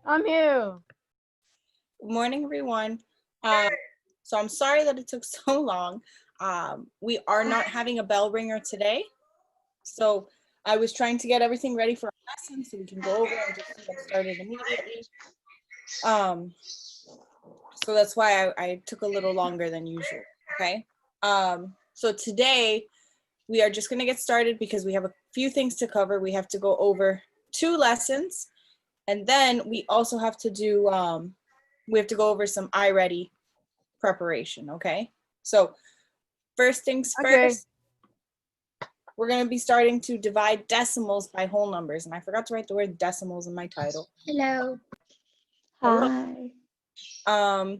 I'm here. Good morning, everyone. So I'm sorry that it took so long. We are not having a bell ringer today. So I was trying to get everything ready for our lesson so we can go over and just get started immediately. So that's why I took a little longer than usual, okay? So today we are just gonna get started because we have a few things to cover. We have to go over 2 lessons, and then we also have to do, we have to go over some iReady preparation, okay? So first things first, we're gonna be starting to divide decimals by whole numbers. And I forgot to write the word decimals in my title. Hello. Hi.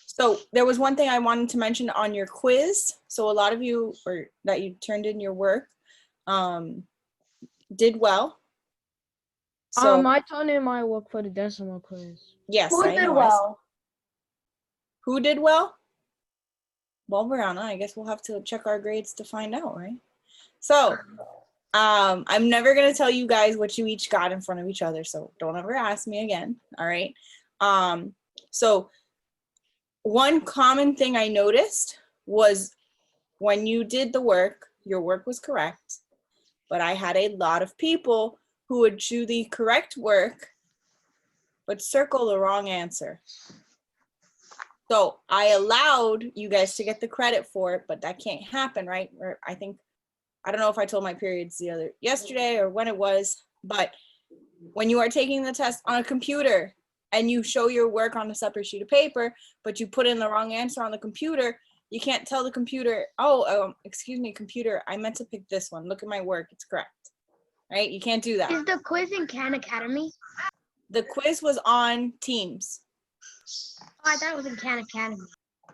So there was one thing I wanted to mention on your quiz. So a lot of you, or that you turned in your work, did well. So I turned in my work for the decimal quiz. yes, Who I did know. well? Who did well? Well, Brianna, I guess we'll have to check our grades to find out, right? So I'm never gonna tell you guys what you each got in front of each other, so don't ever ask me again, all right? So one common thing I noticed was when you did the work, your work was correct, but I had a lot of people who would do the correct work, but circle the wrong answer. So I allowed you guys to get the credit for it, but that can't happen, right? Or I don't know if I told my periods yesterday or when it was, but when you are taking the test on a computer and you show your work on a separate sheet of paper, but you put in the wrong answer on the computer, you can't tell the computer, oh, excuse me, computer, I meant to pick this one. Look at my work, it's correct, right? You can't do that. Is the quiz in Khan Academy? The quiz was on Teams. Oh, I thought it was in Khan Academy.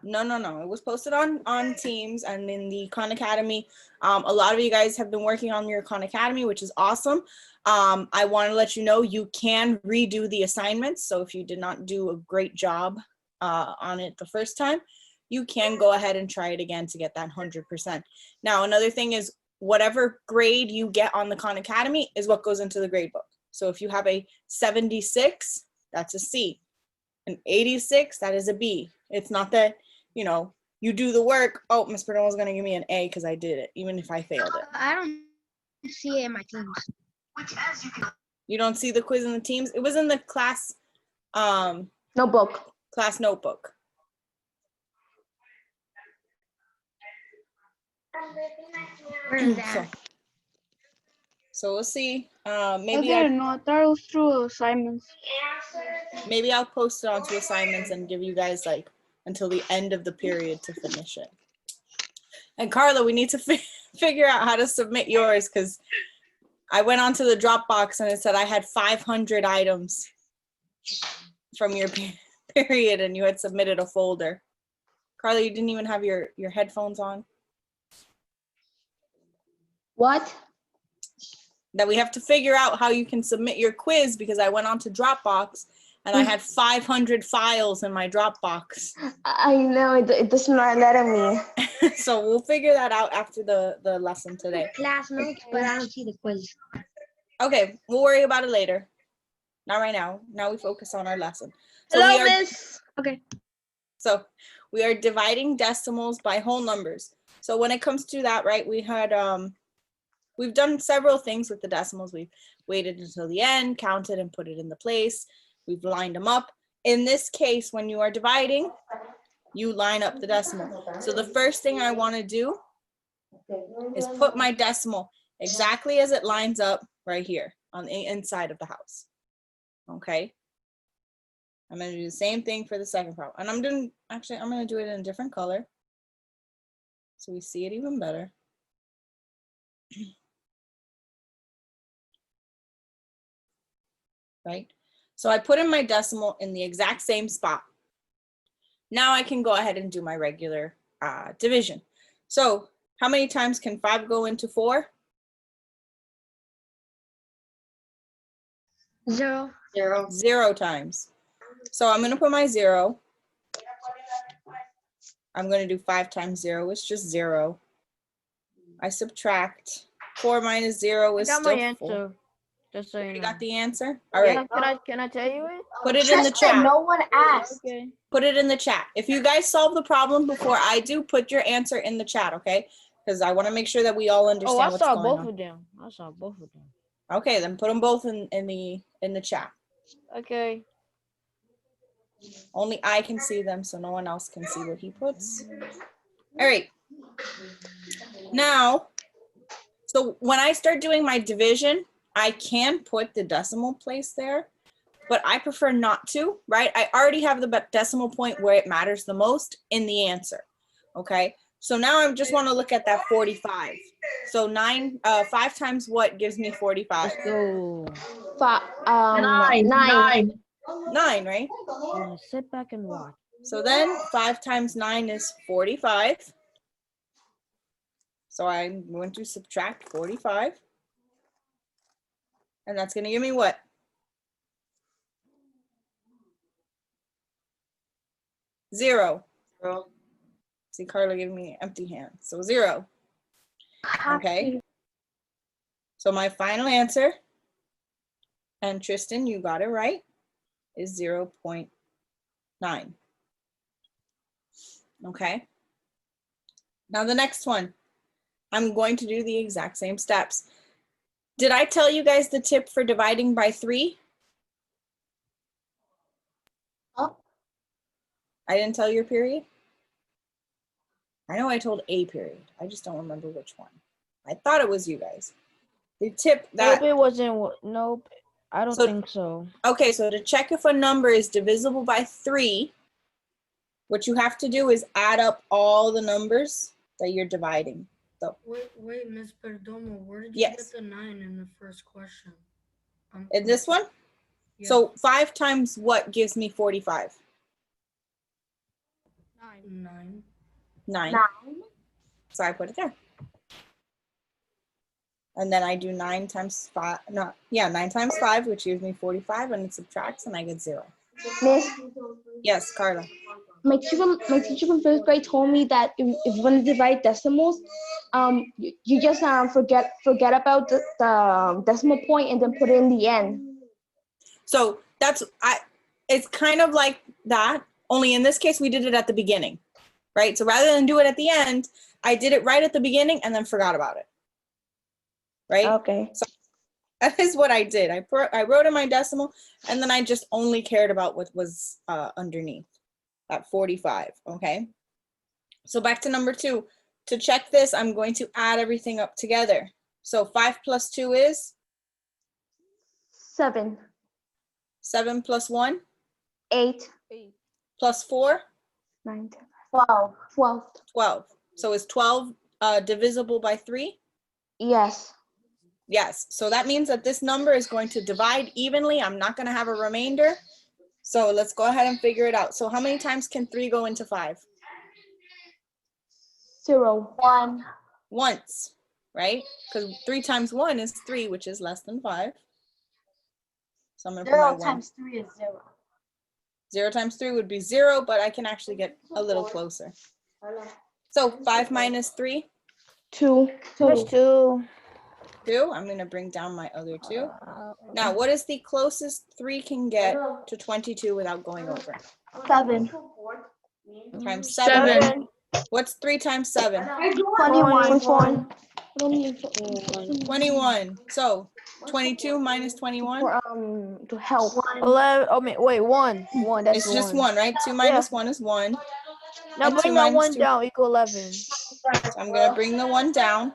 No. It was posted on Teams and in the Khan Academy. A lot of you guys have been working on your Khan Academy, which is awesome. I want to let you know you can redo the assignments. So if you did not do a great job on it the first time, you can go ahead and try it again to get that 100%. Now, another thing is whatever grade you get on the Khan Academy is what goes into the grade book. So if you have a 76, that's a C. An 86, that is a B. It's not that, you do the work, oh, Miss Bernal is going to give me an A because I did it, even if I failed it. I don't see it in my Teams. You don't see the quiz in the Teams? It was in the class Notebook. class notebook. Where is that? So we'll see. Maybe not. That was through assignments. Maybe I'll post it onto assignments and give you guys like until the end of the period to finish it. And Carla, we need to figure out how to submit yours because I went onto the Dropbox and it said I had 500 items from your period and you had submitted a folder. Carla, you didn't even have your headphones on. What? That we have to figure out how you can submit your quiz because I went onto Dropbox and I had 500 files in my Dropbox. I know, it does not let me. So we'll figure that out after the lesson today. Class notes, but I don't see the quiz. Okay, we'll worry about it later. Not right now. Now we focus on our lesson. So Hello, Miss. Okay. So we are dividing decimals by whole numbers. So when it comes to that, right, we had we've done several things with the decimals. We've waited until the end, counted and put it in the place. We've lined them up. In this case, when you are dividing, you line up the decimal. So the first thing I want to do is put my decimal exactly as it lines up right here on the inside of the house. Okay. I'm going to do the same thing for the second problem. And I'm going to do it in a different color so we see it even better. Right? So I put in my decimal in the exact same spot. Now I can go ahead and do my regular division. So how many times can 5 go into 4? 0. 0 times. So I'm going to put my 0. I'm going to do 5 times 0, it's just 0. I subtract. 4 minus 0 is still 4. Just so you You know. got the answer? All right. Can I tell you it? Put it in the Tristan, chat. no one asked. Okay. Put it in the chat. If you guys solve the problem before I do, put your answer in the chat, okay? Because I want to make sure that we all understand Oh, I what's saw going both on. of them. I saw both of them. Okay, then put them both in the chat. Okay. Only I can see them, so no one else can see what he puts. All right. Now, so when I start doing my division, I can put the decimal place there, but I prefer not to, right? I already have the decimal point where it matters the most in the answer, okay? So now I just want to look at that 45. So 5 times what gives me 45? Let's go. Nine. 9, right? Yeah, sit back and watch. So then 5 times 9 is 45. So I'm going to subtract 45. And that's going to give me what? 0. See, Carla gave me an empty hand. So 0. Okay. So my final answer, and Tristan, you got it right, is 0.9. Okay. Now the next one, I'm going to do the exact same steps. Did I tell you guys the tip for dividing by 3? Oh. I didn't tell your period? I know I told a period. I just don't remember which one. I thought it was you guys. The tip that... Nope, it wasn't. Nope, I don't think so. Okay, so to check if a number is divisible by 3, what you have to do is add up all the numbers that you're dividing. So Wait, Ms. Perdomo, where did you yes. get the 9 in the first question? In this one? Yeah. So 5 times what gives me 45? 9. 9. So I put it there. And then I do 9 times 5, 9 times 5, which gives me 45, and it subtracts, and I get 0. Miss, Yes, Carla. my teacher from first grade told me that if you want to divide decimals, you just forget about the decimal point and then put it in the end. So it's kind of like that, only in this case, we did it at the beginning, right? So rather than do it at the end, I did it right at the beginning and then forgot about it, right? Okay. So that is what I did. I wrote in my decimal, and then I just only cared about what was underneath at 45, okay? So back to number 2. To check this, I'm going to add everything up together. So 5 plus 2 is? 7. 7 plus 1? 8. Plus 4? 9. 12. 12. So is 12 divisible by 3? Yes. Yes. So that means that this number is going to divide evenly. I'm not going to have a remainder. So let's go ahead and figure it out. So how many times can 3 go into 5? 0. 1. Once, right? Because 3 times 1 is 3, which is less than 5. So I'm going to put my 1. 0 times 3 is 0. 0 times 3 would be 0, but I can actually get a little closer. So 5 minus 3? 2. That's 2. 2. I'm going to bring down my other 2. Now, what is the closest 3 can get to 22 without going over? 7. Times 7. 7. What's 3 times 7? 21. 21. So 22 minus 21? To help. 11. Oh, wait, 1. 1. That's It's just 1, right? 2 minus 1 is 1. Now And 2 bring that minus 1 2. down. Equal 11. So I'm going to bring the 1 down.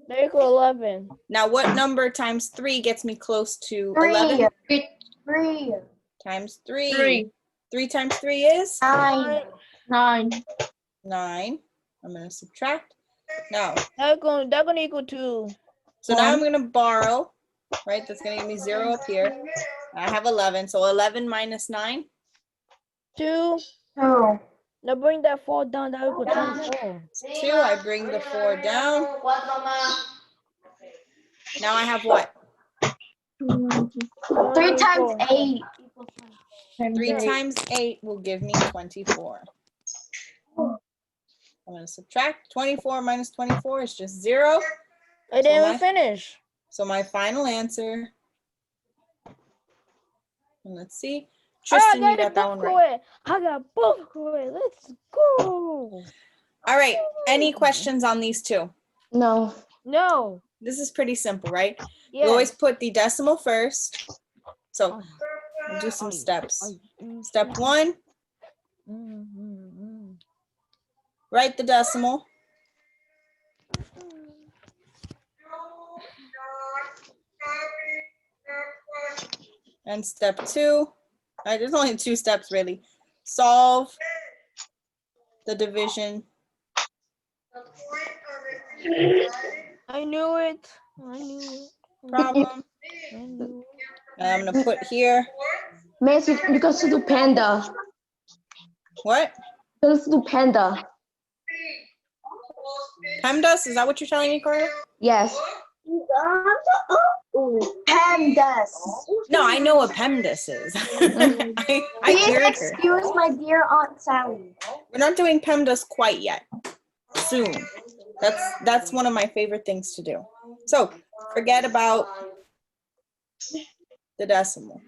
There equal 11. Now, what number times 3 gets me close to 11? 3. Times 3. 3 times 3 is? 9. 9. 9. I'm going to subtract. Now, That's gonna equal 2. so now I'm going to borrow, right? That's going to give me 0 up here. I have 11. So 11 minus 9? 2. 2. Now bring that 4 down. That equal 24. 2. I bring the 4 down. Now I have what? 3 times 8. 3 times 8 will give me 24. I'm going to subtract. 24 minus 24 is just 0. I didn't even finish. So my final answer And let's see. I Tristan, you got got it that both one right. correct. I got both correct. Let's go. All right. Any questions on these two? No. No. This is pretty simple, right? Yeah. You always put the decimal first. So we'll do some steps. Step 1, write the decimal. And step 2, there's only 2 steps really. Solve the division. I knew it. I knew it. Problem. I knew it. And I'm gonna put here. Miss, you got to do panda. What? Let's do panda. PEMDAS? Is that what you're telling me, Carla? Yes. Pandas. No, I know what PEMDAS is. I Please heard her. excuse my dear Aunt Sally. We're not doing PEMDAS quite yet. Soon. That's one of my favorite things to do. So forget about the decimal.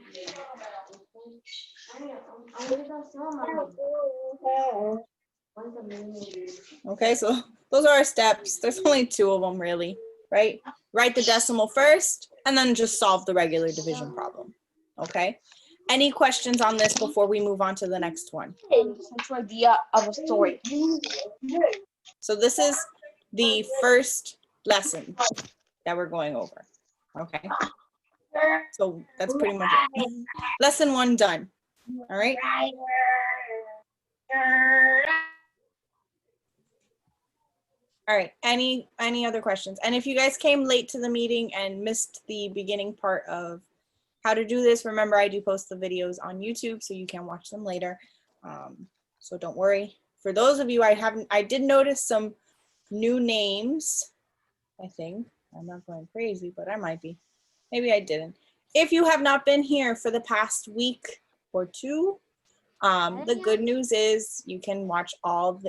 Okay, so those are our steps. There's only 2 of them really, right? Write the decimal first and then just solve the regular division problem. Okay? Any questions on this before we move on to the next one? Central idea of a story. So this is the first lesson that we're going over. Okay? So that's pretty much it. Lesson 1 done. All right? All right, any other questions? And if you guys came late to the meeting and missed the beginning part of how to do this, remember I do post the videos on YouTube so you can watch them later. So don't worry. For those of you I did notice some new names, I think. I'm not going crazy, but I might be. Maybe I didn't. If you have not been here for the past week or 2, the good news is you can watch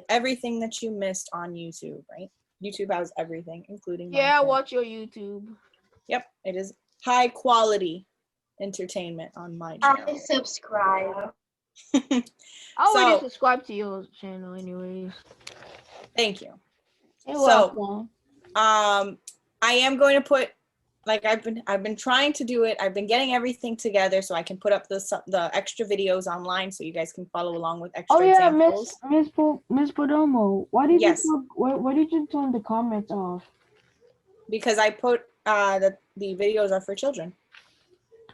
everything that you missed on YouTube, right? YouTube has everything, including my Yeah, channel. watch your YouTube. Yep, it is high quality entertainment on my channel. Subscribe. I already So- subscribed to your channel anyways. Thank you. You're So- welcome. I am going to put, like I've been trying to do it. I've been getting everything together so I can put up the extra videos online so you guys can follow along with extra Oh yeah, examples. Miss Perdomo, why did Yes. why did you turn the comments off? Because I put the videos are for children.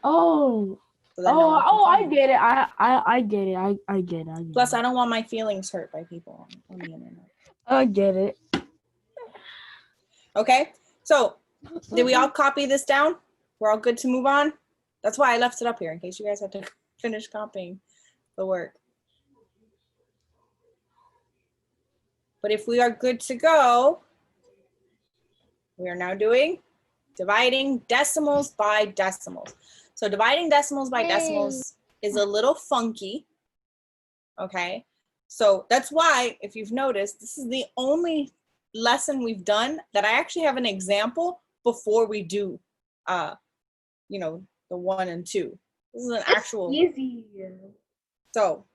Oh, So that no one can I comment. get it. I get it. I get it. Plus, I don't want my feelings hurt by people on the internet. I get it. Okay, so did we all copy this down? We're all good to move on? That's why I left it up here in case you guys have to finish copying the work. But if we are good to go, we are now doing dividing decimals by decimals. So dividing decimals by decimals is a little funky, okay? So that's why, if you've noticed, this is the only lesson we've done that I actually have an example before we do, you know, the 1 and 2. This is an actual. Easy. So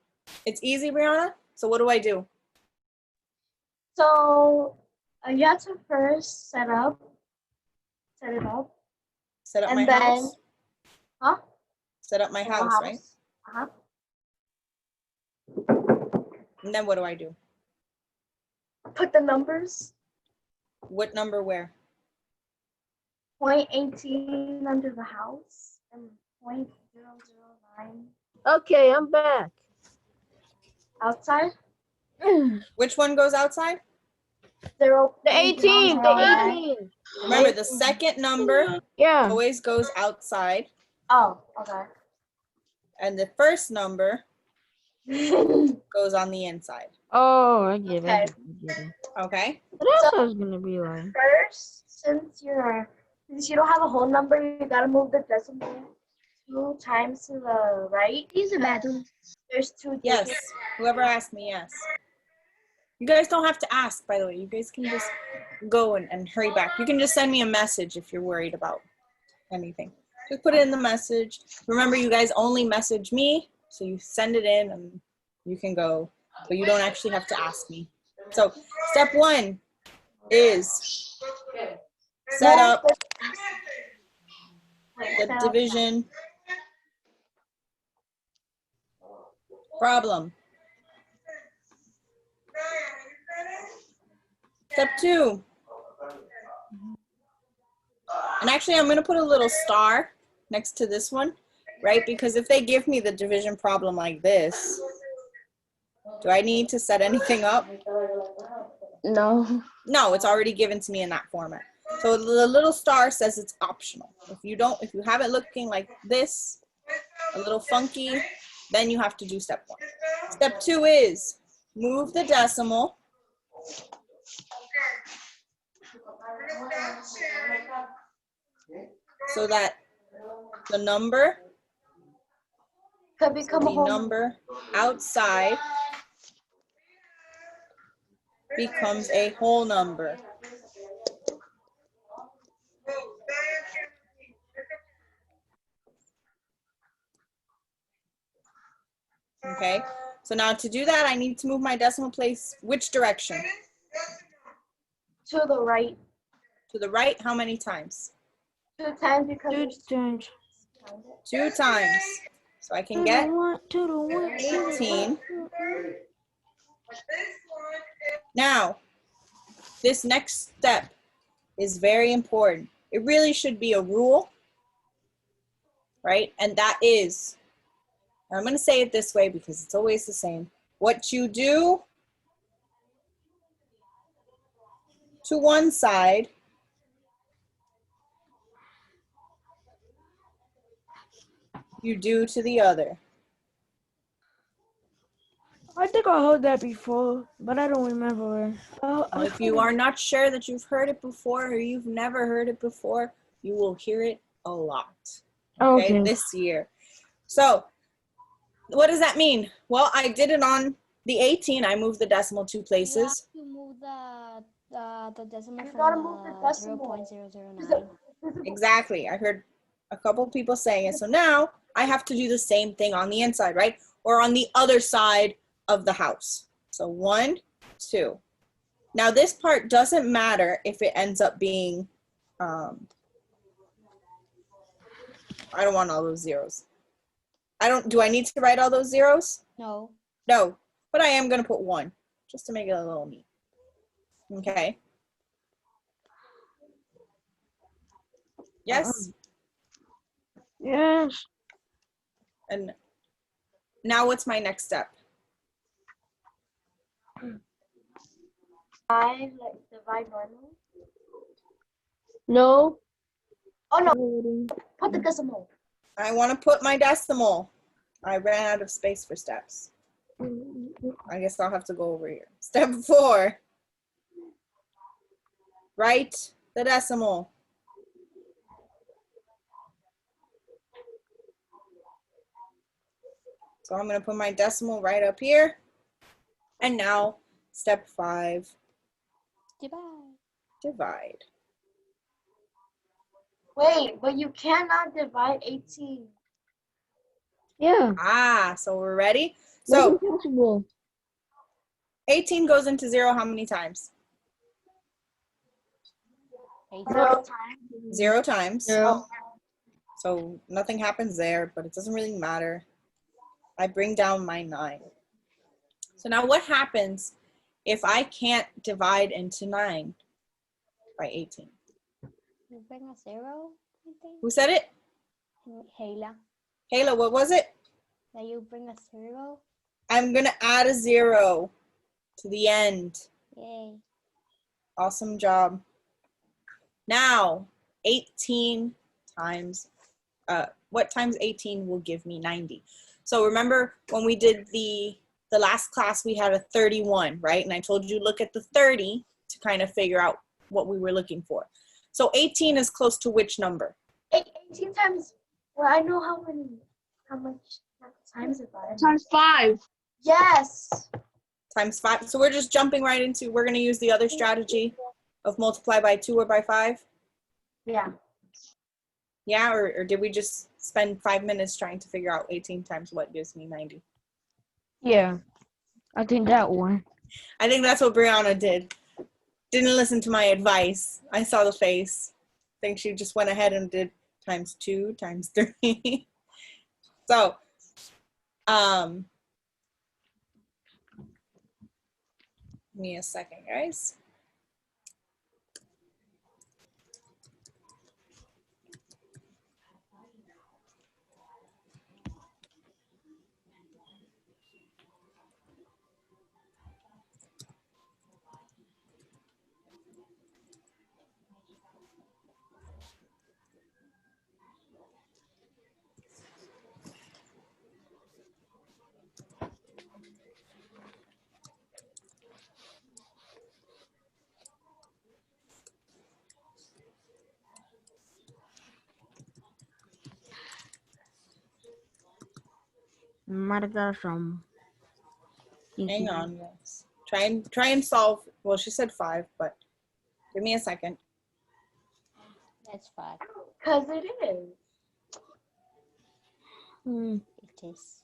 it's easy, Brianna. So what do I do? So you have to first set it up. Set up And my then- house. Huh? Set up my house, right? Uh-huh. And then what do I do? Put the numbers. What number where? 0.18 under the house and 0.009 Okay, I'm back. outside. Which one goes outside? The 18, the 18. Remember, the second number Yeah. always goes outside, Oh, okay. and the first number goes on the inside. Oh, I get it. Okay. I get it. Okay? What else I was gonna be like? First, since you don't have a whole number, you gotta move the decimal 2 times to the right. Use the bathroom. There's 2 Yes. digits. Whoever asked me, yes. You guys don't have to ask, by the way. You guys can just go and hurry back. You can just send me a message if you're worried about anything. Just put it in the message. Remember, you guys only message me, so you send it in and you can go, but you don't actually have to ask me. So step 1 is set up the division problem. Step 2. And actually, I'm going to put a little star next to this one, right? Because if they give me the division problem like this, do I need to set anything up? No. No, it's already given to me in that format. So the little star says it's optional. If you have it looking like this, a little funky, then you have to do step 1. Step 2 is move the decimal so that the number, Could become a the whole number outside becomes a whole number. Okay, so now to do that, I need to move my decimal place which direction? to the right. To the right, how many times? 2 times because 2 it's times. 2 times. So I can get 18. Now, this next step is very important. It really should be a rule, right? And that is, I'm going to say it this way because it's always the same. What you do to one side, you do to the other. I think I heard that before, but I don't remember. If you are not sure that you've heard it before or you've never heard it before, you will hear it a lot. Okay, this year. So what does that mean? Well, I did it on the 18. I moved the decimal 2 places. You move the decimal You from gotta move the decimal. 0.009. Exactly. I heard a couple of people saying it. So now I have to do the same thing on the inside, right? Or on the other side of the house. So 1, 2. Now this part doesn't matter if it ends up being, I don't want all those zeros. Do I need to write all those zeros? No. No, but I am going to put 1 just to make it a little neat. Okay. Yes. Yes. And now what's my next step? divide normally. No. Oh no. Put the decimal. I want to put my decimal. I ran out of space for steps. I guess I'll have to go over here. Step 4. Write the decimal. So I'm going to put my decimal right up here. And now, step 5. Divide. Wait, but you cannot divide 18. Yeah. Ah, so we're ready? So That's impossible. 18 goes into 0 how many times? 0 times. 0 times. 0. So nothing happens there, but it doesn't really matter. I bring down my 9. So now what happens if I can't divide into 9 by 18? You bring a 0, I think. Who said it? Hayla. Hayla, what was it? That you bring a 0. I'm going to add a 0 to the end. Yay. Awesome job. Now, 18 times, what times 18 will give me 90? So remember when we did the last class, we had a 31, right? And I told you look at the 30 to kind of figure out what we were looking for. So 18 is close to which number? 18 times, well, I know how much times it by. Times 5. Yes. Times 5. So we're just jumping right into, we're going to use the other strategy of multiply by 2 or by 5. Yeah. Yeah, or did we just spend 5 minutes trying to figure out 18 times what gives me 90? Yeah, I think that one. I think that's what Brianna did. Didn't listen to my advice. I saw the face. I think she just went ahead and did times 2, times 3. So, give me a second, guys. Might have got some. Hang on, guys. Try and solve. Well, she said 5, but give me a second. That's 5. Because it is. It is.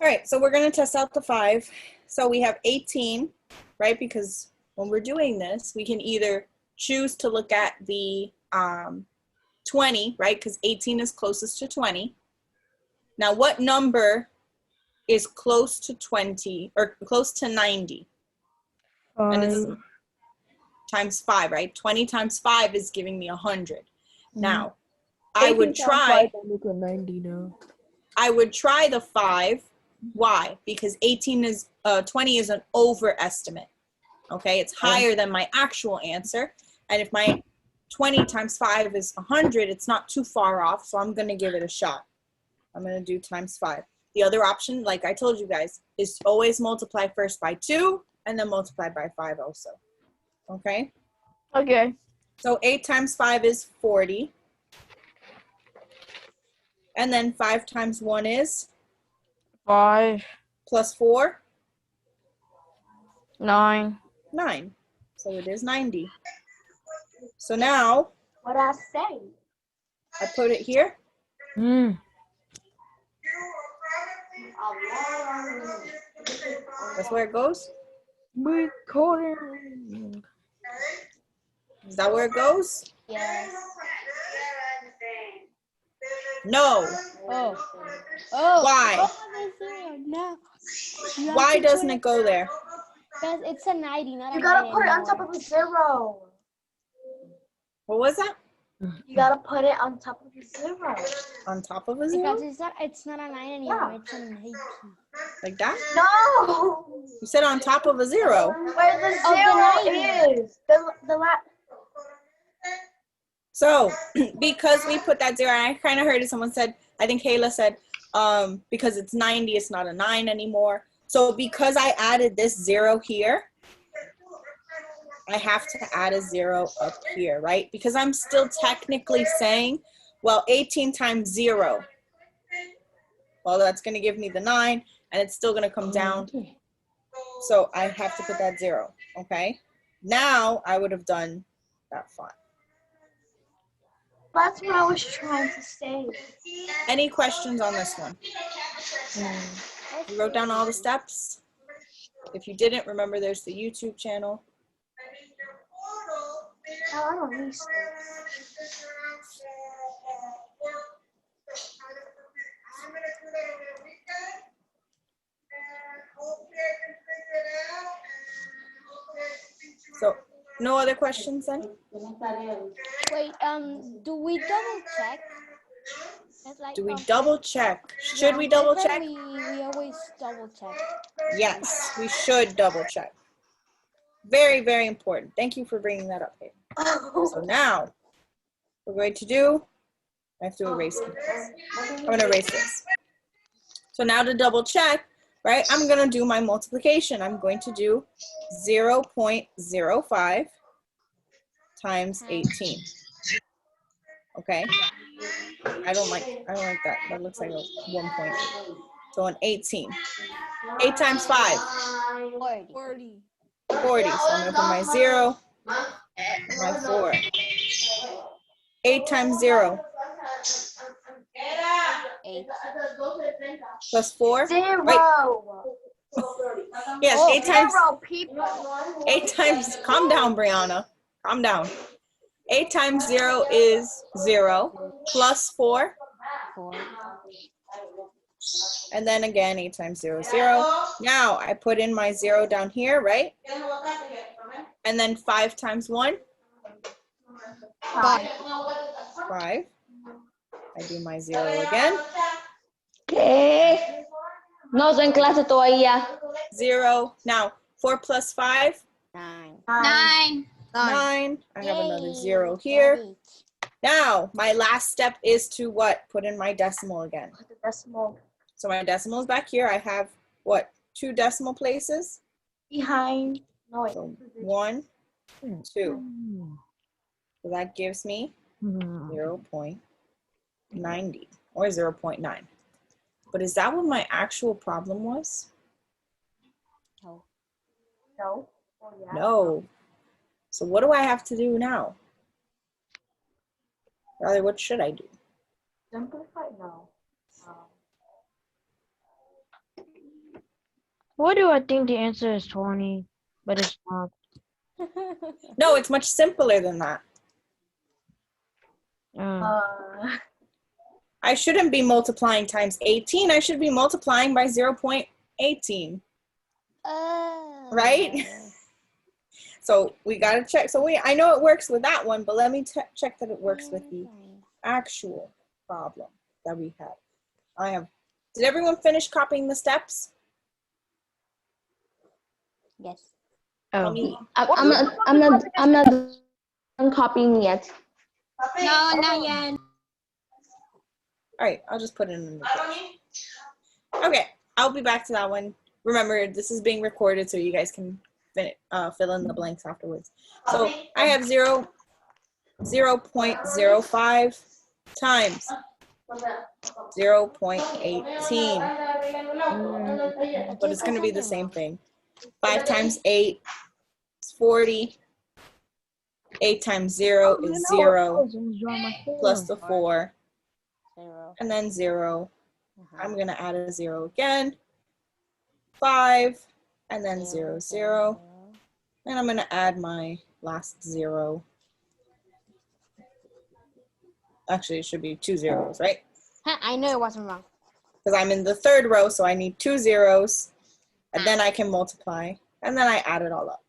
All right, so we're going to test out the 5. So we have 18, right? Because when we're doing this, we can either choose to look at the 20, right? Because 18 is closest to 20. Now, what number is close to 20 or close to 90? And it's times 5, right? 20 times 5 is giving me 100. Now, I would try 90 now. I would try the 5. Why? Because 20 is an overestimate. Okay, it's higher than my actual answer. And if my 20 times 5 is 100, it's not too far off. So I'm going to give it a shot. I'm going to do times 5. The other option, like I told you guys, is to always multiply first by 2 and then multiply by 5 also. Okay? Okay. So 8 times 5 is 40. And then 5 times 1 is? 5. Plus 4? 9. 9. So it is 90. So now, What I say? I put it here. That's where it goes? Recording. Is that where it goes? Yes. No. Oh. Oh. Why? Oh, no. You have Why to doesn't put it go there? Because it's a 90, not You a gotta 9 put it on anymore. top of a 0. What was that? You gotta put it on top of a 0. On top of a Because 0? it's not a 9 anymore. Yeah. It's an 80. Like that? No! You said on top of a 0. Where the 0 is. The last. So, because we put that 0, I kind of heard it, someone said, I think Kayla said, because it's 90, it's not a 9 anymore. So because I added this 0 here, I have to add a 0 up here, right? Because I'm still technically saying, well, 18 times 0. Well, that's going to give me the 9, and it's still going to come down. So I have to put that 0, okay? Now I would have done that font. That's what I was trying to say. Any questions on this one? You wrote down all the steps? If you didn't, remember there's the YouTube channel. Oh, I don't need steps. So no other questions then? Wait, do we double check? It's like, Do we double check? Should we double check? We always double check. Yes, we should double check. Very, very important. Thank you for bringing that up here. So now we're going to do, I have to erase this. I'm going to erase this. So now to double check, right, I'm going to do my multiplication. I'm going to do 0.05 times 18. Okay. I don't like that. That looks like a 1.8. So an 18. 8 times 5. 40. 40. So I'm going to put my 0, my 4. 8 times 0. 8. Plus 4. Zero. Wait. Yes, Oh, 8 times. Zero, people. 8 times. Calm down, Brianna. Calm down. 8 times 0 is 0. Plus 4. 4. And then again, 8 times 0 is 0. Now I put in my 0 down here, right? And then 5 times 1. 5. 5. I do my 0 again. ¿Qué? No estoy en clase todavía. 0. Now 4 plus 5. 9. 9. 9. I have another 0 here. Now my last step is to what? Put in my decimal again. Decimal. So my decimal is back here. I have what? 2 decimal places. Behind. No, wait. So 1, 2. So that gives me 0.90 or 0.9. But is that what my actual problem was? No. No. Oh, yeah. No. So what do I have to do now? Rather, what should I do? Simplify? No. Why do I think the answer is 20, but it's not? No, it's much simpler than that. I shouldn't be multiplying times 18. I should be multiplying by 0.18. Right? So we got to check. So I know it works with that one, but let me check that it works with the actual problem that we had. Did everyone finish copying the steps? Yes. Tell Oh. me. I'm not done copying yet. No, not yet. All right, I'll just put it in the page. Okay, I'll be back to that one. Remember, this is being recorded so you guys can fill in the blanks afterwards. So I have 0.05 times 0.18, but it's going to be the same thing. 5 times 8 is 40. 8 times 0 is 0 plus the 4. 0. And then 0. I'm going to add a 0 again. 5, and then 0, 0. And I'm going to add my last 0. Actually, it should be 2 zeros, right? I knew it wasn't wrong. Because I'm in the 3rd row, so I need 2 zeros. And then I can multiply. And then I add it all up.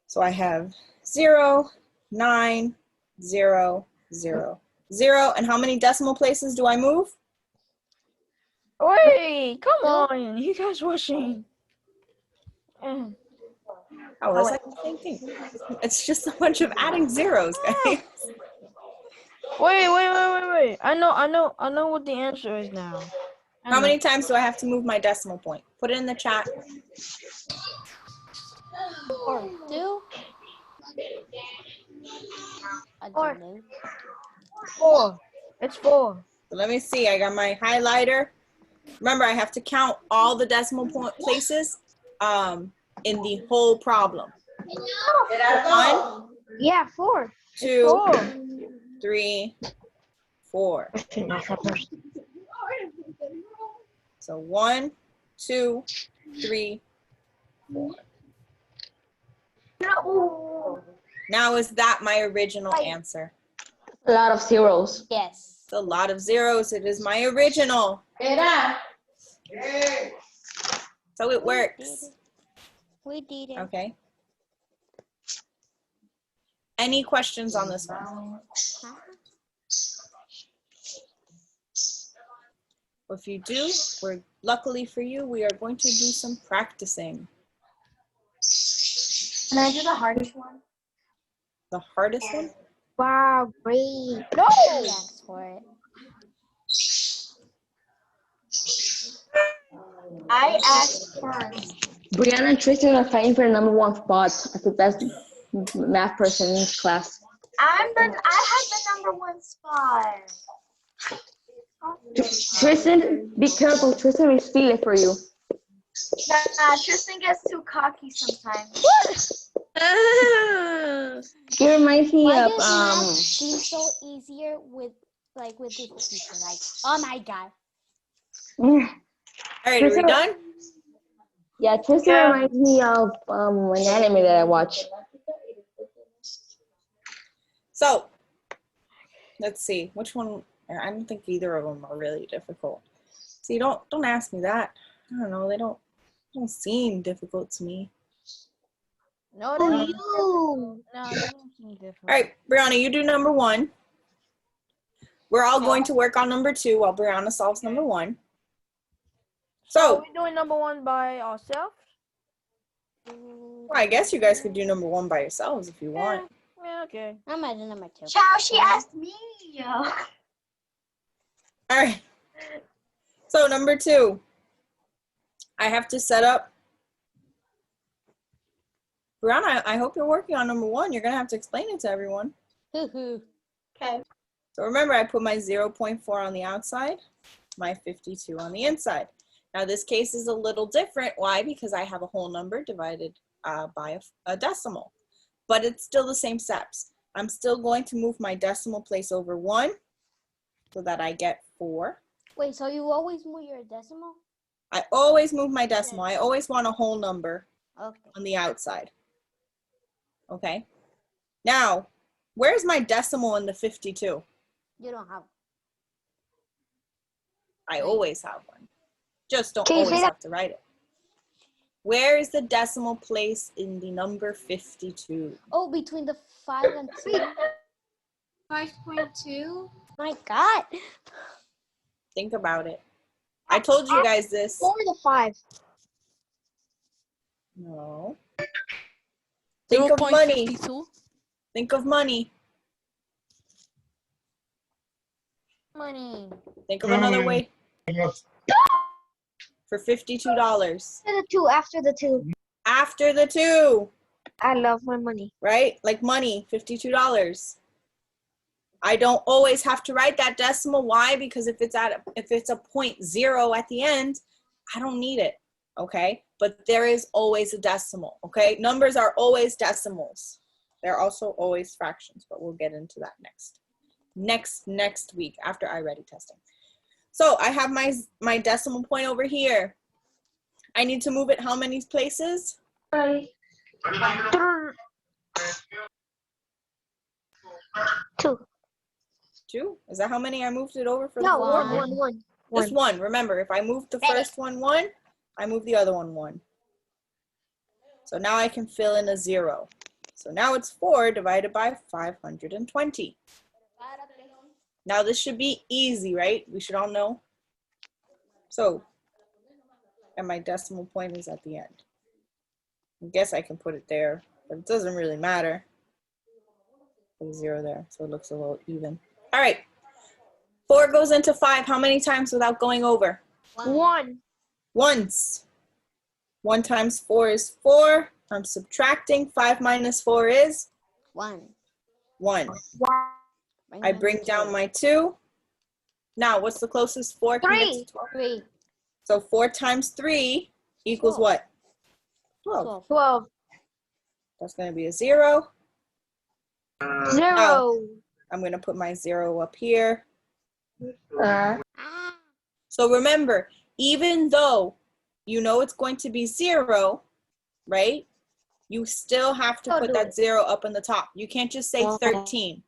So I have 0, 9, 0, 0, 0. And how many decimal places do I move? Wait, come on. You guys watching? Oh, that's like the same thing. It's just a bunch of adding zeros, guys. Wait. I know what the answer is now. How many times do I have to move my decimal point? Put it in the chat. 4. 2. I don't know. 4. It's 4. So let me see. I got my highlighter. Remember, I have to count all the decimal point places in the whole problem. 1, Yeah, 4. 2, 3, 4. So 1, 2, 3, 4. Now, is that my original answer? A lot of zeros. Yes. It's a lot of zeros. It is my original. So it works. We did it. Okay. Any questions on this one? If you do, luckily for you, we are going to do some practicing. Can I do the hardest one? The hardest one? Wow, great. No! Thanks for it. I asked first. Brianna and Tristan are fighting for the #1 spot as the best math person in each class. I have the #1 spot. Tristan, be careful. Tristan will steal it for you. Nah, Tristan gets too cocky sometimes. It reminds me Why of does math seem so easier with this teacher? Like, oh my god. All right, are we Tristan- done? Yeah, Tristan Yeah. reminds me of an anime that I watch. So, let's see. Which one? I don't think either of them are really difficult. See, don't ask me that. I don't know. They don't seem difficult to me. No, Who they you? no, they don't seem different. All right, Brianna, you do number 1. We're all going to work on number 2 while Brianna solves number 1. So So, we're doing number 1 by ourselves. well, I guess you guys could do number 1 by yourselves if you want. Yeah, okay. I'm at number 2. Chow, she asked me. All right. So number 2, I have to set up. Brianna, I hope you're working on number 1. You're gonna have to explain it to everyone. Okay. So remember, I put my 0.4 on the outside, my 52 on the inside. Now this case is a little different. Why? Because I have a whole number divided by a decimal, but it's still the same steps. I'm still going to move my decimal place over 1 so that I get 4. Wait, so you always move your decimal? I always move my decimal. I always want a whole number Okay. on the outside. Okay. Now, where's my decimal in the 52? You don't have. I always have one. Just don't Can you say always that? have to write it. Where is the decimal place in the number 52? Oh, between the 5 and 2. 5.2. My god. Think about it. I told you guys this. 4 to 5. No. Think of money. 0.52. Think of money. Money. Think of another way. For $52. After the 2, after the 2. After the 2, I love my money. right? Like money, $52. I don't always have to write that decimal. Why? Because if it's a 0.0 at the end, I don't need it. Okay? But there is always a decimal. Okay? Numbers are always decimals. They're also always fractions, but we'll get into that next week after I-ready testing. So I have my decimal point over here. I need to move it how many places? 2. 2? Is that how many I moved it over for No, the board? 1. Just 1. Remember, if I move the first one 1, I move the other one 1. So now I can fill in a 0. So now it's 4 divided by 520. Now this should be easy, right? We should all know. So, and my decimal point is at the end. I guess I can put it there, but it doesn't really matter. Put a 0 there, so it looks a little even. All right. 4 goes into 5 how many times without going over? 1. Once. 1 times 4 is 4. I'm subtracting. 5 minus 4 is 1. 1. I bring down my 2. Now, what's the closest 4 can get to 12? 3. So 4 times 3 equals 12. what? 12. 12. That's going to be a 0. 0. I'm going to put my 0 up here. Ah. So remember, even though you know it's going to be 0, right? You still have to put that 0 up in the top. You can't just say 13.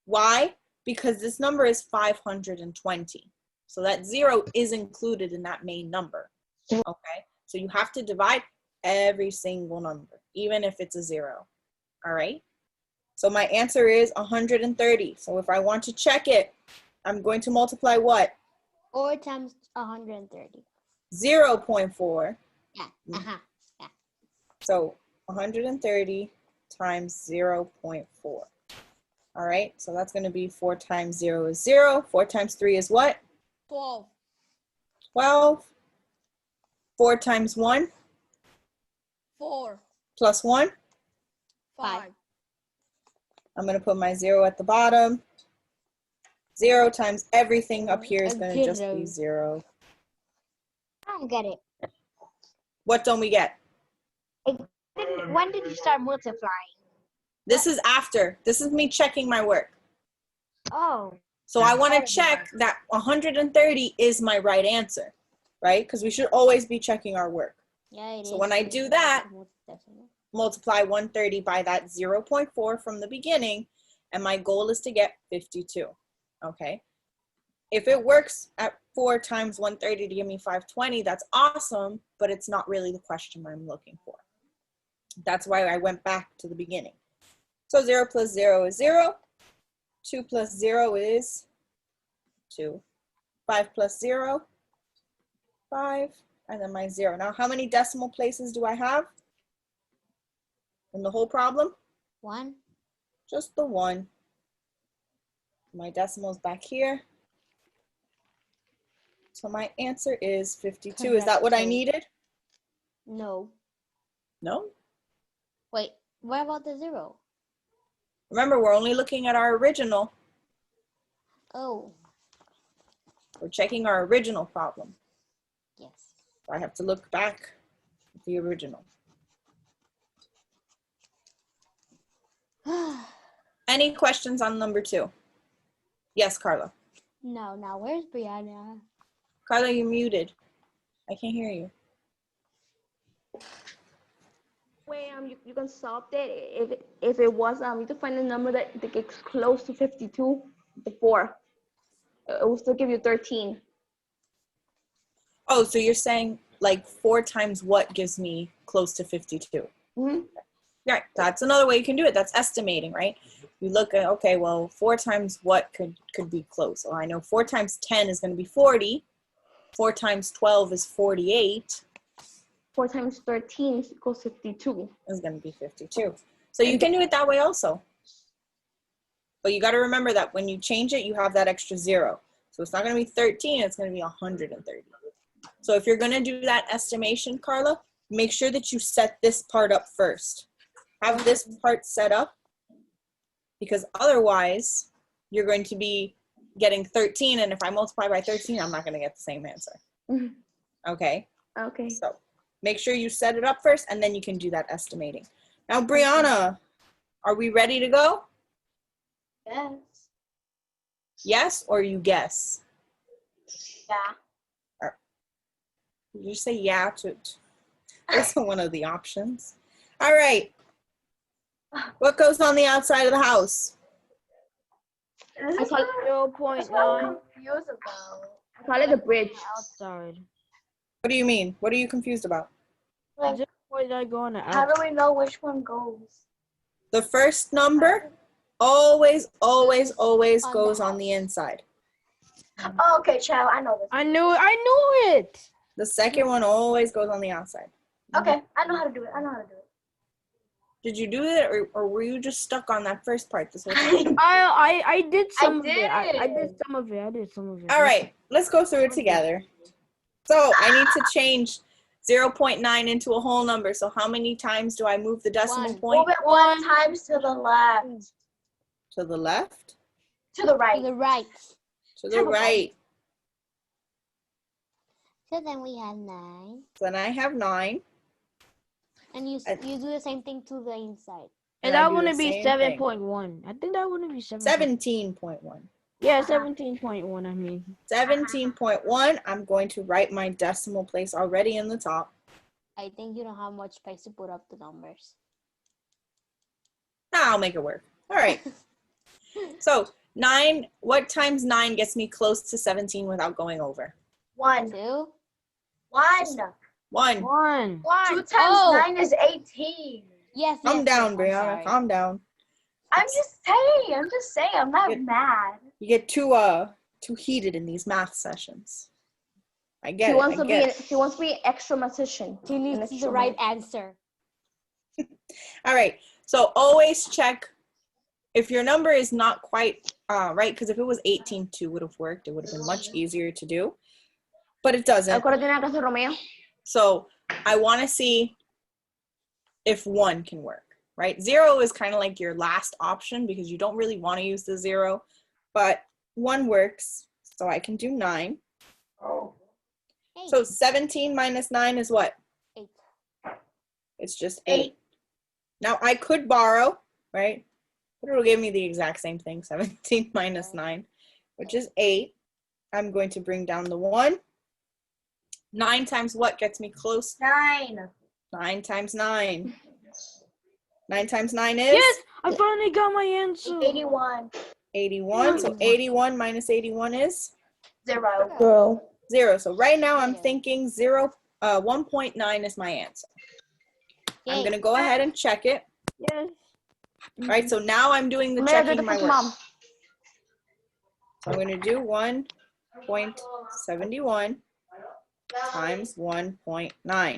Why? Because this number is 520. So that 0 is included in that main number. Okay? So you have to divide every single number, even if it's a 0. All right? So my answer is 130. So if I want to check it, I'm going to multiply what? 4 times 130. 0.4. Yeah. Uh-huh. Yeah. So 130 times 0.4. All right, so that's going to be 4 times 0 is 0. 4 times 3 is what? 12. 12. 4 times 1? 4. Plus 1? 5. I'm going to put my 0 at the bottom. 0 times everything up here is going to just be 0. I don't get it. What don't we get? When did you start multiplying? This is after. This is me checking my work. Oh. So I want to check that 130 is my right answer, right? Because we should always be checking our work. Yeah, it So is. when I do that, Decimal. multiply 130 by that 0.4 from the beginning, and my goal is to get 52, okay? If it works at 4 times 130 to give me 520, that's awesome, but it's not really the question I'm looking for. That's why I went back to the beginning. So 0 plus 0 is 0. 2 plus 0 is 2. 5 plus 0, 5, and then my 0. Now, how many decimal places do I have in the whole problem? 1. Just the 1. My decimal's back here. So my answer is 52. Is that what I Correcto. needed? No. No. Wait, what about the 0? Remember, we're only looking at our original. Oh, We're checking our original problem. yes. So I have to look back at the original. Any questions on number 2? Yes, Carla. No, now where's Brianna? Carla, you're muted. I can't hear you. Way you can solve that if it was you to find a number that gets close to 52, the 4. It will still give you 13. Oh, so you're saying like 4 times what gives me close to 52? Mm-hmm. Right, that's another way you can do it. That's estimating, right? You look at, okay, well, 4 times what could be close? Well, I know 4 times 10 is going to be 40. 4 times 12 is 48. 4 times 13 equals 52. Is going to be 52. So you can do it that way also. But you got to remember that when you change it, you have that extra 0. So it's not going to be 13, it's going to be 130. So if you're going to do that estimation, Carla, make sure that you set this part up first. Have this part set up, because otherwise you're going to be getting 13, and if I multiply by 13, I'm not going to get the same answer. Okay? Okay. So make sure you set it up first, and then you can do that estimating. Now, Brianna, are we ready to go? Yes. Yes, or you guess? Yeah. Did you say yeah to it? That's one of the options. All right. What goes on the outside of the house? I call it, 0.9 Confused about. I call it a bridge. outside. What do you mean? What are you confused about? Like, 0.9 go on the how outside. do we know which one goes? The first number always On goes the on the inside. Oh, okay, child. I know this. I knew it. The second one always goes on the outside. Okay, I know how to do it. Did you do it, or were you just stuck on that first part this whole time? I did some of it. I did. did some of it. I did some of it. All right, let's go through it together. So I need to change 0.9 into a whole number. So how many times do I move the decimal 1. point? Move it 1 times to the left. To the left? To the To right. the right. To the right. So then we have 9. So then I have 9. And you do the same thing to the inside. And I that do wouldn't the be same thing. 7.1. I think that wouldn't be 17.1. Yeah, 17.1. I mean. 17.1. I'm going to write my decimal place already in the top. I think you don't have much space to put up the numbers. I'll make it work. All right. So 9, what times 9 gets me close to 17 without going over? 1. 2. 1. 1. 1. 2 times Oh. 9 is 18. Yes. Calm down, I'm Brianna. sorry. Calm down. I'm just saying. I'm not mad. You get too heated in these math sessions. I get She it. wants I to get it. be. She wants to be an extra mathematician. She An needs the extra right math. answer. All right. So always check if your number is not quite right, because if it was 18.2 would have worked. It would have been much easier to do, but it doesn't. Acuérdate en la casa de Romeo. So I want to see if 1 can work, right? 0 is kind of like your last option because you don't really want to use the 0, but 1 works. So I can do 9. Oh. Hey, So 17 minus 9 is what? 8. It's just 8. Now I could borrow, right? But it'll give me the exact same thing, 17 minus 9, which is 8. I'm going to bring down the 1. 9 times what gets me close? 9. 9 times 9. 9 times 9 is? Yes, I finally got my answer. 81. 81. So 81 minus 81 is? 0. 0. 0. So right now I'm Zero. thinking 1.9 is my answer. I'm Yay. going to go ahead and check it. Yes. All right, so now I'm doing the checking my work. Mom. So I'm going to do 1.71 times 1.9. Yeah,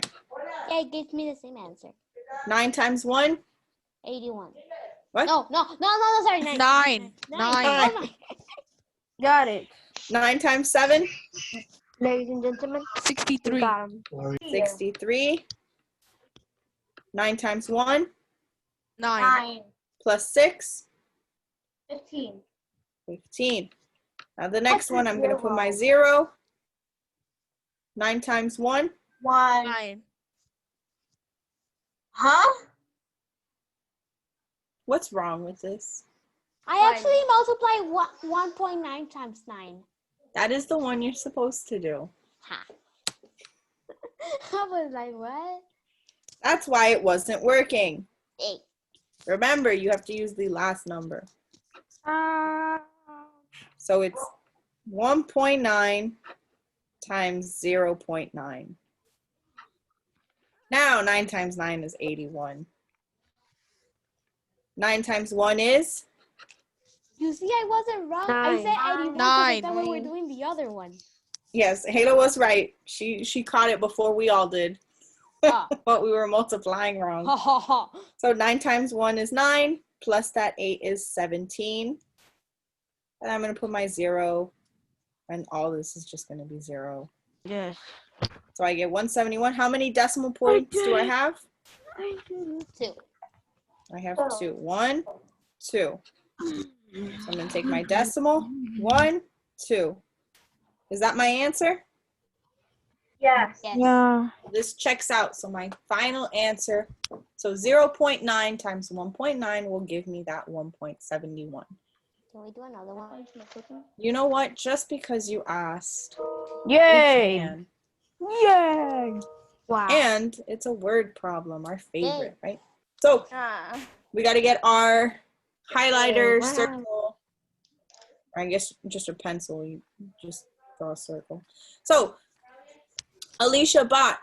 it gives me the same answer. 9 times 1? 81. What? No, sorry. 9. 9. 9. Got it. 9 times 7? Ladies and gentlemen, we 63. got him. 63. 9 times 1 9. 9. plus 6? 15. 15. Now the next one, I'm going to put my 0. 9 times 1? 1. 9. Huh? What's wrong with this? I actually multiply 1.9 times 9. That is the one you're supposed to do. Ha. I was like, what? That's why it wasn't working. 8. Remember, you have to use the last number. So it's 1.9 times 0.9. Now 9 times 9 is 81. 9 times 1 is? You see, I wasn't wrong. I said 81 because I 9. thought we were doing the other one. Yes, Halo was right. She caught it before we all did. Ah. But we were multiplying wrong. Ha ha ha. So 9 times 1 is 9, plus that 8 is 17. And I'm going to put my 0, and all this is just going to be 0. Yes. So I get 171. How many decimal points do I have? 2. I have 2. 1, 2. So I'm going to take my decimal. 1, 2. Is that my answer? Yes. Yes. Yeah. This checks out. So my final answer, so 0.9 times 1.9 will give me that 1.71. Can we do another one? You know what? Just because you asked, we Yay. can. Yay. Wow. And it's a word problem, our favorite, right? So we got to get our highlighter, Wow. circle, or I guess just a pencil. You just draw a circle. So Alicia bought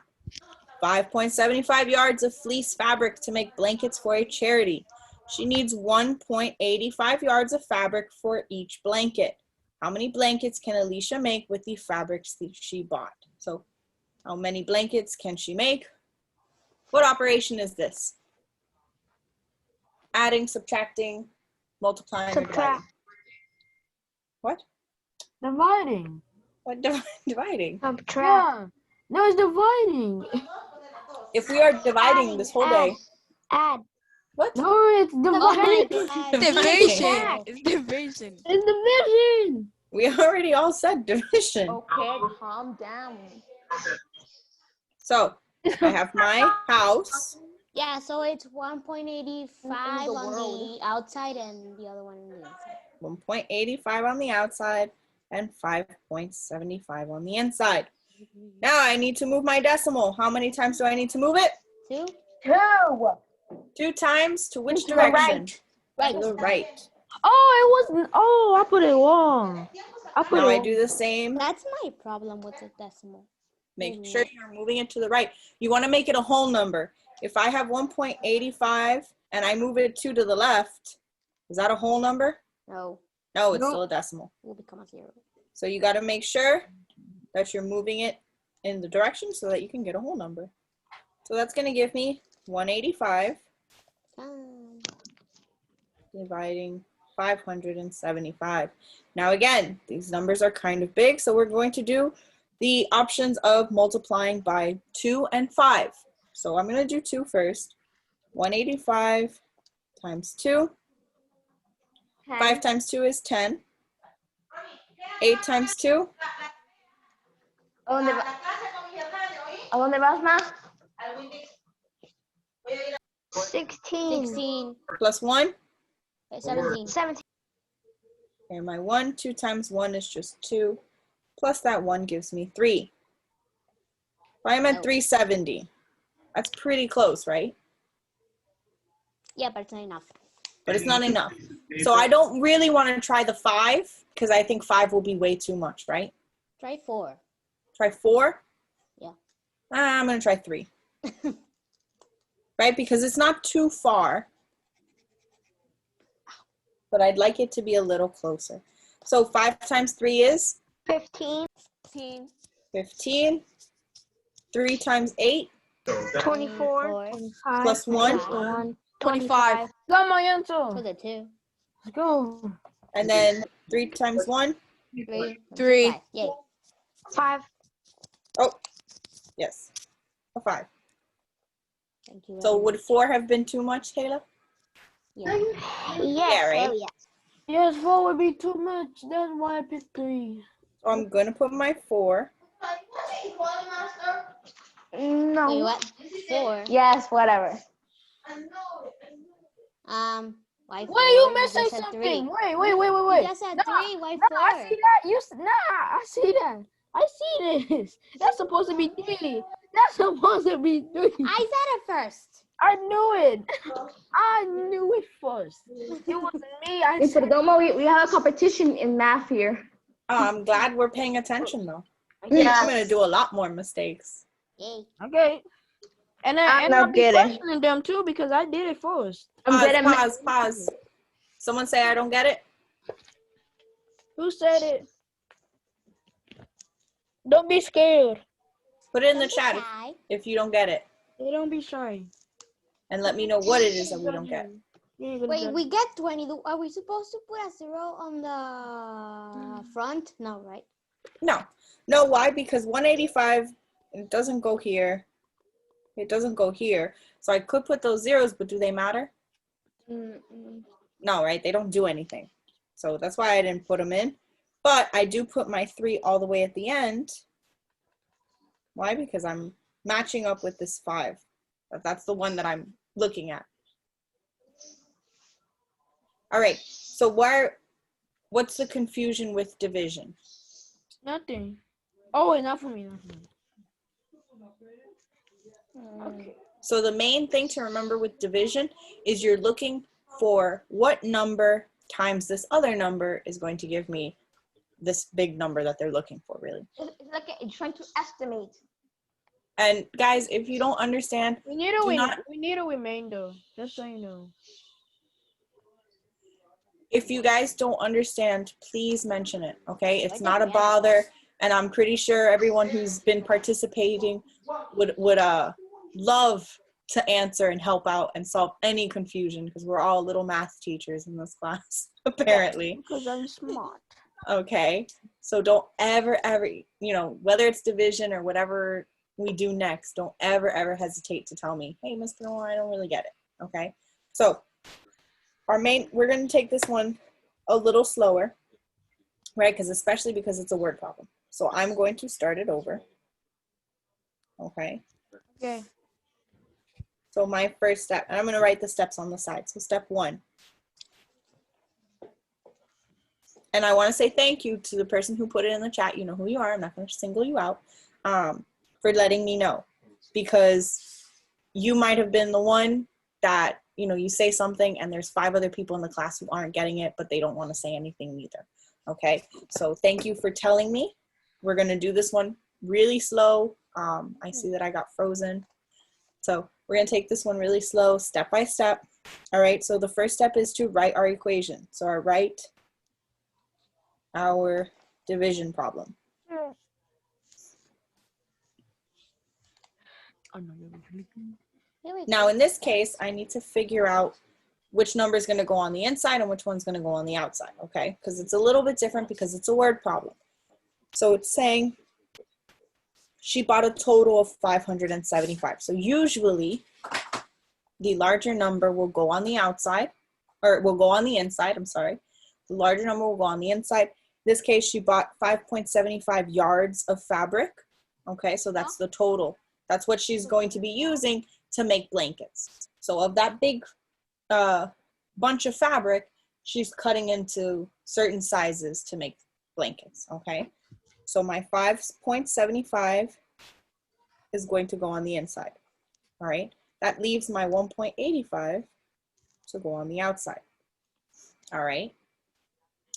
5.75 yards of fleece fabric to make blankets for a charity. She needs 1.85 yards of fabric for each blanket. How many blankets can Alicia make with the fabrics that she bought? So how many blankets can she make? What operation is this? Adding, subtracting, multiplying, or dividing? What? Dividing. What dividing? Subtract. Yeah. No, it's dividing. If we are dividing this whole day, Add. what? No, it's dividing. Division. It's division. It's division. We already all said division. Okay, calm down. So I have my house. Yeah, so it's 1.85 the on world. the outside and the other one on the inside. 1.85 on the outside and 5.75 on the inside. Now I need to move my decimal. How many times do I need to move it? 2? 2. 2 times to which To the direction? Right. To the right. Oh, it wasn't. Oh, I put it wrong. Now I do the same. That's my problem with the decimal. Make sure you're moving it to the right. You want to make it a whole number. If I have 1.85 and I move it 2 to the left, is that a whole number? No, No, it's still a decimal. it will become a 0. So you got to make sure that you're moving it in the direction so that you can get a whole number. So that's going to give me 185 dividing 575. Now again, these numbers are kind of big, so we're going to do the options of multiplying by 2 and 5. So I'm going to do 2 first. 185 times 2. 5 times 2 is 10. 8 times 2. ¿A dónde vas, ma? 16. 16. Plus 1. 17. 17. And my 1, 2 times 1 is just 2. Plus that 1 gives me 3. If I'm at 370, that's pretty close, right? Yeah, but it's not enough. But it's not enough. So I don't really want to try the 5 because I think 5 will be way too much, right? Try 4. Try 4? Yeah. I'm going to try 3. Right? Because it's not too far. But I'd like it to be a little closer. So 5 times 3 is? 15. 15. 15. 3 times 8? 24. 25. Plus 1? 1. 25. Got my For answer. the 2. Let's go. And then 3 times 1? 3. 3. 5. Yay. 5. Oh, yes. A 5. Thank you. So very would much. 4 have been too much, Kayla? Yeah. Yeah, right? Yes, 4 would be too much. That's why I picked 3. So I'm going to put my 4. No. Wait, what? 4. Yes, whatever. Why 4? Wait, you just missing said something. 3. Wait. You just said 3. Why 4? I see that. I see that. I see this. That's supposed to be 3. That's supposed to be 3. I said it first. I knew it. I knew it first. It wasn't me. I Hey, said Perdomo, we have a competition in math here. Oh, I'm glad we're paying attention, though. Yeah. I'm going to do a lot more mistakes. Yay. okay. And I'm I'll not be getting. questioning them too because I did it first. I'm good at math. Pause. Someone say I don't get it. Who said it? Don't be scared. Put it in the Don't be chat shy. if you don't get it. Hey, don't be shy. And let me know what it is that we don't get. You ain't gonna Wait, get we get 20. Are we supposed to put a 0 on the front? No, right? No. No, why? Because 185, it doesn't go here. It doesn't go here. So I could put those zeros, but do they matter? No, right? They don't do anything. So that's why I didn't put them in. But I do put my 3 all the way at the end. Why? Because I'm matching up with this 5. That's the one that I'm looking at. All right. So what's the confusion with division? nothing. Oh, wait, not for me. Not for me. Okay. So the main thing to remember with division is you're looking for what number times this other number is going to give me this big number that they're looking for, really. It's like it's trying to estimate. And guys, if you don't understand, We need a remainder, just so you know. if you guys don't understand, please mention it, okay? It's Write not it a down. bother, and I'm pretty sure everyone who's been participating would love to answer and help out and solve any confusion because we're all little math teachers in this class, apparently. Because I'm smart. Okay, so don't ever, whether it's division or whatever we do next, don't ever hesitate to tell me, hey, Mr. Noor, I don't really get it, okay? So we're going to take this one a little slower, right? Especially because it's a word problem. So I'm going to start it over, okay? Okay. So my first step, and I'm going to write the steps on the side. So step 1. And I want to say thank you to the person who put it in the chat. You know who you are. I'm not going to single you out for letting me know. Because you might have been the one that, you say something and there's 5 other people in the class who aren't getting it, but they don't want to say anything either. Okay? So thank you for telling me. We're going to do this one really slow. I see that I got frozen. So we're going to take this one really slow, step by step. All right? So the first step is to write our equation. So I write our division problem. Now in this case, I need to figure out which number is going to go on the inside and which one's going to go on the outside, okay? Because it's a little bit different because it's a word problem. So it's saying she bought a total of 575. So usually the larger number will go on the outside, or will go on the inside, I'm sorry. The larger number will go on the inside. In this case, she bought 5.75 yards of fabric. Okay, so that's the total. That's what she's going to be using to make blankets. So of that big bunch of fabric, she's cutting into certain sizes to make blankets, okay? So my 5.75 is going to go on the inside, all right? That leaves my 1.85 to go on the outside, all right?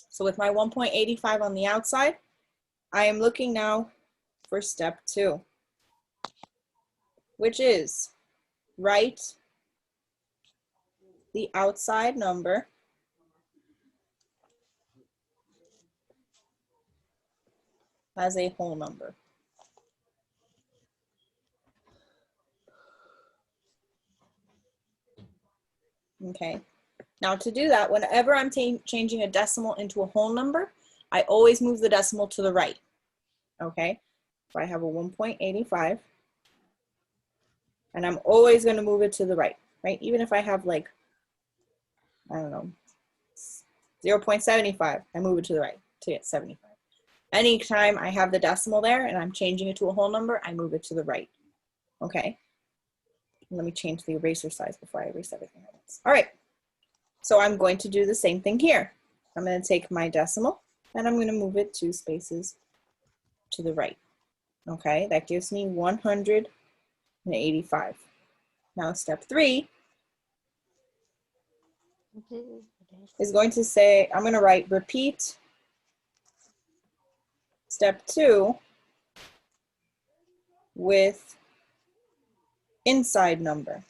So with my 1.85 on the outside, I am looking now for step 2, which is write the outside number as a whole number. Okay, now to do that, whenever I'm changing a decimal into a whole number, I always move the decimal to the right, okay? So I have a 1.85, and I'm always gonna move it to the right, right? Even if I have like, I don't know, 0.75, I move it to the right to get 75. Anytime I have the decimal there and I'm changing it to a whole number, I move it to the right, okay? Let me change the eraser size before I erase everything at once. All right, so I'm going to do the same thing here. I'm going to take my decimal and I'm going to move it 2 spaces to the right. Okay, that gives me 185. Now step 3 is going to say, I'm going to write repeat step 2 with inside number.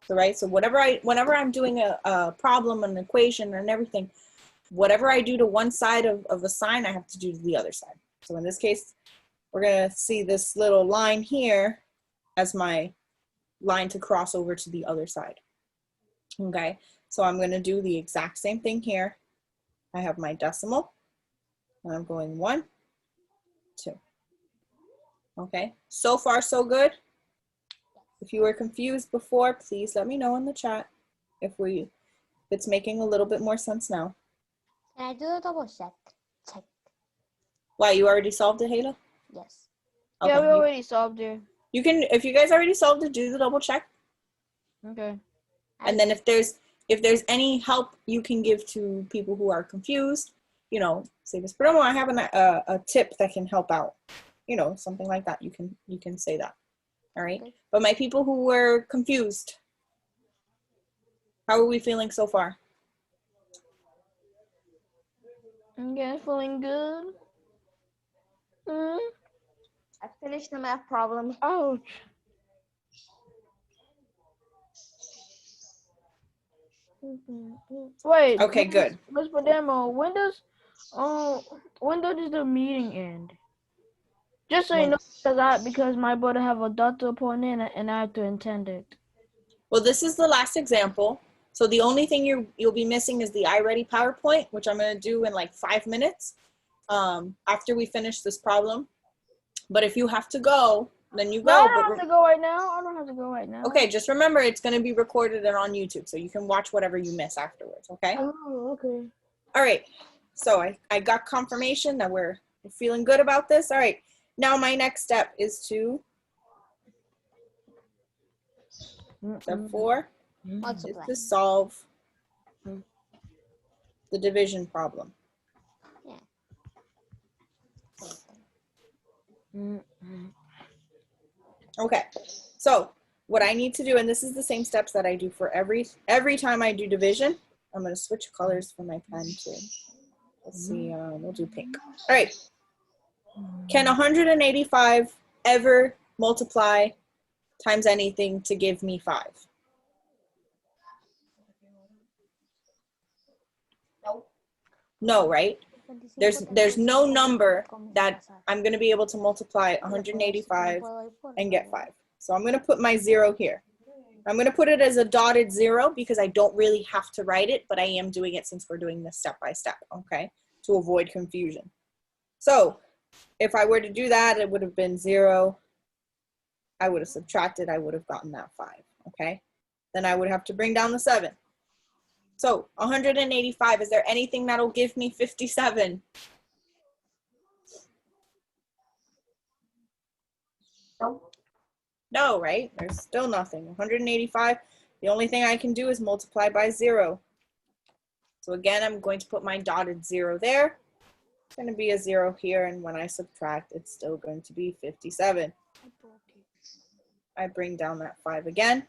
So, right, so whenever I'm doing a problem, an equation, and everything, whatever I do to one side of a sign, I have to do to the other side. So in this case, we're gonna see this little line here as my line to cross over to the other side. Okay, so I'm gonna do the exact same thing here. I have my decimal, and I'm going 1, 2. Okay, so far so good. If you were confused before, please let me know in the chat if it's making a little bit more sense now. Can I do a double check? Why, you already solved it, Hayla? Yes. Okay. Yeah, we already solved it. You can, if you guys already solved it, do the double check. Okay. And then if there's any help you can give to people who are confused, you know, say, Ms. Perdomo, I have a tip that can help out. You know, something like that. You can say that. All right. Okay. But my people who were confused, how are we feeling so far? Okay, feeling good. I finished the math problem. Ouch. Wait. Okay, good. Ms. Perdomo, when does the meeting end? Just so you know, because my brother have a doctor appointment and I have to attend it. Well, this is the last example. So the only thing you'll be missing is the iReady PowerPoint, which I'm going to do in like 5 minutes after we finish this problem. But if you have to go, then you go. No, I don't have to go right now. I don't have to go right now. Okay, just remember it's going to be recorded and on YouTube, so you can watch whatever you miss afterwards, okay? Oh, okay. All right, so I got confirmation that we're feeling good about this. All right, now my next step is to step 4 is to solve the division problem. Okay, so what I need to do, and this is the same steps that I do for every time I do division. I'm going to switch colors for my pen too. Let's see, we'll do pink. All right, can 185 ever multiply times anything to give me 5? No, right? There's no number that I'm going to be able to multiply 185 and get 5. So I'm going to put my 0 here. I'm going to put it as a dotted 0 because I don't really have to write it, but I am doing it since we're doing this step by step, okay, to avoid confusion. So if I were to do that, it would have been 0. I would have subtracted, I would have gotten that 5, okay? Then I would have to bring down the 7. So 185, is there anything that'll give me 57? Nope. No, right? There's still nothing. 185, the only thing I can do is multiply by 0. So again, I'm going to put my dotted 0 there. It's going to be a 0 here, and when I subtract, it's still going to be 57. I bring down that 5 again.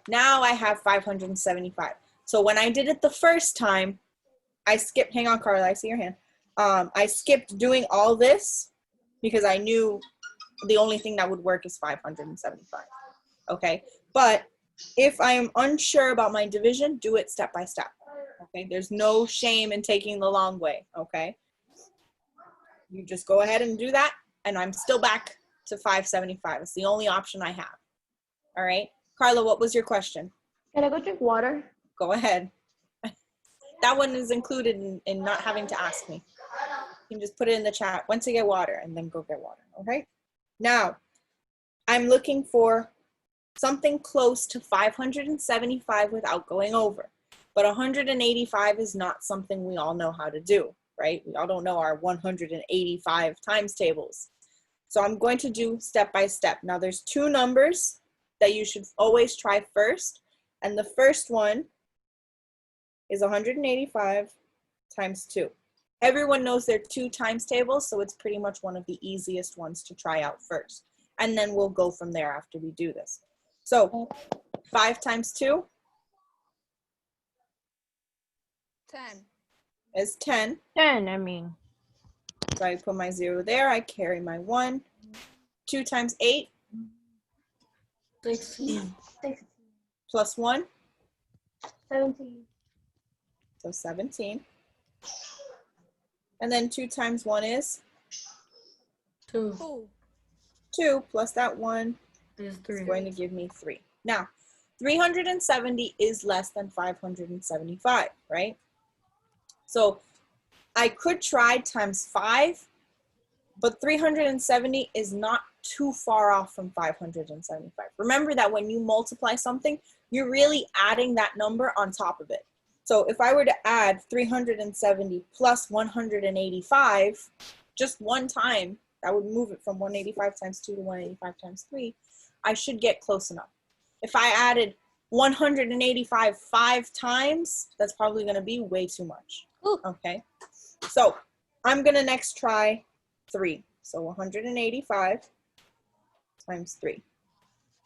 Now I have 575. So when I did it the first time, I skipped, hang on, Carla, I see your hand. I skipped doing all this because I knew the only thing that would work is 575, okay? But if I am unsure about my division, do it step by step, okay? There's no shame in taking the long way, okay? You just go ahead and do that, and I'm still back to 575. It's the only option I have, all right? Carla, what was your question? Can I go drink water? Go ahead. That one is included in not having to ask me. You can just put it in the chat, when to get water, and then go get water, okay? Now, I'm looking for something close to 575 without going over. But 185 is not something we all know how to do, right? We all don't know our 185 times tables. So I'm going to do step by step. Now, there's two numbers that you should always try first. And the first one is 185 times 2. Everyone knows there are 2 times tables, so it's pretty much one of the easiest ones to try out first. And then we'll go from there after we do this. So 5 times 2 10. is 10. 10, I mean. So I put my 0 there, I carry my 1. 2 times 8 16. plus 1, 17. so 17. And then 2 times 1 is 2 2. 2 plus that 1 is is 3. going to give me 3. Now, 370 is less than 575, right? So I could try times 5, but 370 is not too far off from 575. Remember that when you multiply something, you're really adding that number on top of it. So if I were to add 370 plus 185, just one time, that would move it from 185 times 2 to 185 times 3, I should get close enough. If I added 185 5 times, that's probably going to be way too much. Ooh. Okay, so I'm going to next try 3. So 185 times 3.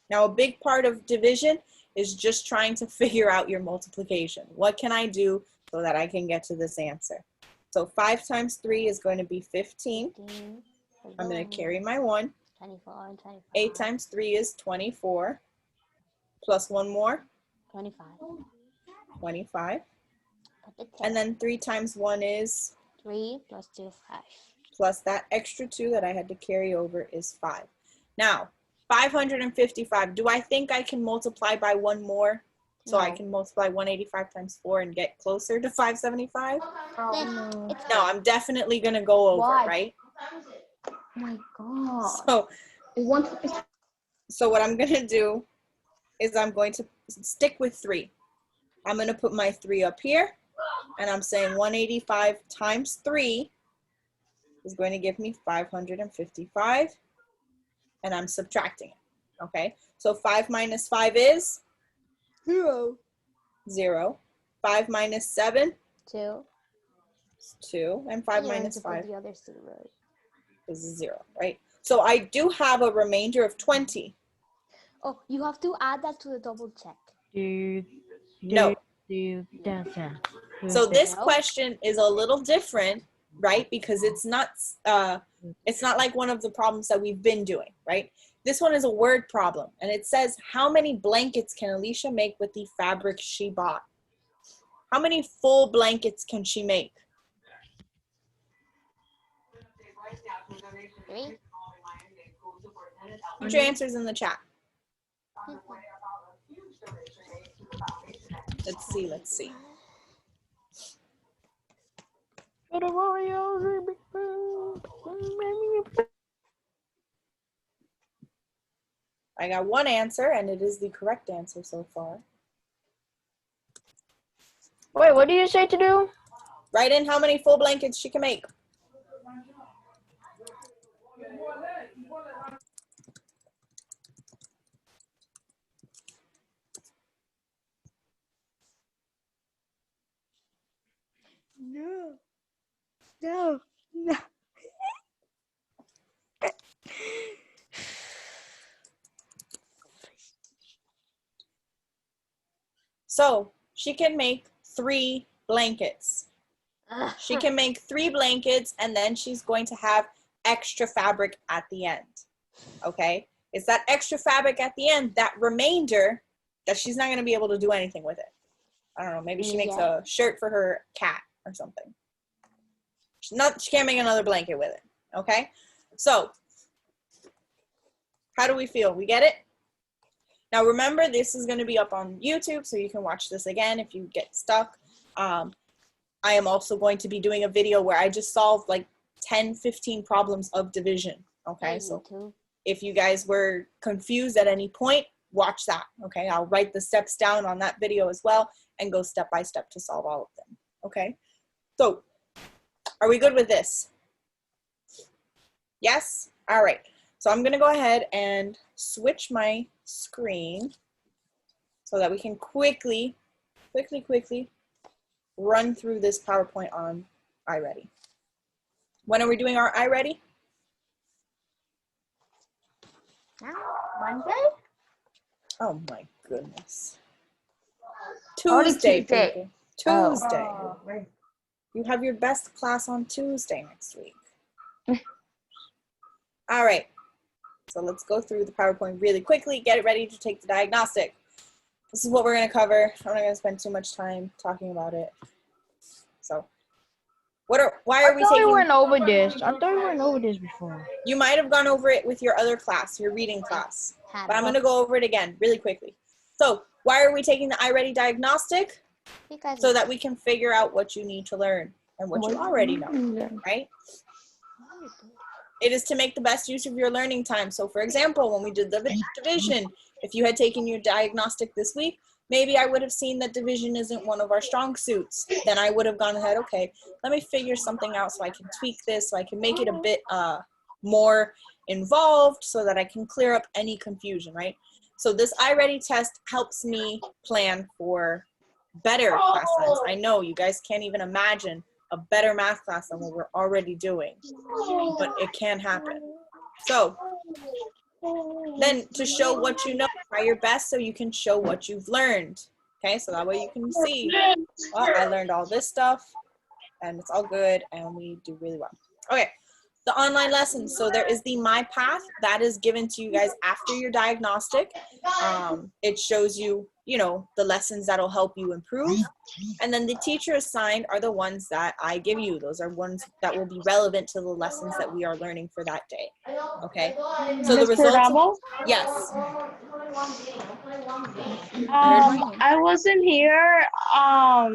Now, a big part of division is just trying to figure out your multiplication. What can I do so that I can get to this answer? So 5 times 3 is going to be 15. 15, I'm going to carry my 1. 24 and 25. 8 times 3 is 24. Plus 1 more, 25. 25. Put the 10. And then 3 times 1 is, 3 plus 2, 5. plus that extra 2 that I had to carry over is 5. Now, 555, do I think I can multiply by 1 more? So I No. can multiply 185 times 4 and get closer to 575? No. No, I'm definitely going to go over, Why? right? Oh my God. So, It's so what I'm going to do is I'm going to stick with 3. I'm going to put my 3 up here, and I'm saying 185 times 3 is going to give me 555, and I'm subtracting it, okay? So 5 minus 5 is? 0. 0. 5 minus 7 2. is 2, and 5 You minus need to put 5 the other zeros. is 0, right? So I do have a remainder of 20. Oh, you have to add that to the double check. No. So this No. question is a little different, right? Because it's not like one of the problems that we've been doing, right? This one is a word problem, and it says, how many blankets can Alicia make with the fabric she bought? How many full blankets can she make? 3. Put your answers in the chat. Let's see. I got one answer, and it is the correct answer so far. Wait, what do you say to do? Write in how many full blankets she can make. So she can make 3 blankets. She can make 3 blankets, and then she's going to have extra fabric at the end. Okay? It's that extra fabric at the end, that remainder, that she's not going to be able to do anything with it. I don't know, maybe she makes a shirt for her cat or something. She can't make another blanket with it. Okay? So, how do we feel? We get it? Now remember, this is going to be up on YouTube, so you can watch this again if you get stuck. I am also going to be doing a video where I just solved like 10, 15 problems of division. Okay, so if you guys were confused at any point, watch that. Okay, I'll write the steps down on that video as well and go step by step to solve all of them. Okay, so are we good with this? Yes? All right. So I'm going to go ahead and switch my screen so that we can quickly run through this PowerPoint on iReady. When are we doing our iReady? Monday? Oh my goodness. Tuesday, people. Tuesday. You have your best class on Tuesday next week. All right. So let's go through the PowerPoint really quickly. Get it ready to take the diagnostic. This is what we're going to cover. I'm not going to spend too much time talking about it. So, why are we taking? We went over this. I thought we went over this before. You might have gone over it with your other class, your reading class. But I'm going to go over it again really quickly. So, why are we taking the iReady diagnostic? So that we can figure out what you need to learn and what you already know, right? It is to make the best use of your learning time. So for example, when we did the division, if you had taken your diagnostic this week, maybe I would have seen that division isn't one of our strong suits. Then I would have gone ahead, okay, let me figure something out so I can tweak this, so I can make it a bit more involved so that I can clear up any confusion, right? So this iReady test helps me plan for better class times. I know you guys can't even imagine a better math class than what we're already doing, but it can happen. So then to show what you know, try your best so you can show what you've learned. Okay, so that way you can see, well, I learned all this stuff and it's all good and we do really well. Okay, the online lessons. So there is the My Path that is given to you guys after your diagnostic. It shows you, you know, the lessons that'll help you improve. And then the teacher assigned are the ones that I give you. Those are ones that will be relevant to the lessons that we are learning for that day. Okay. So the results. Yes. I wasn't here. I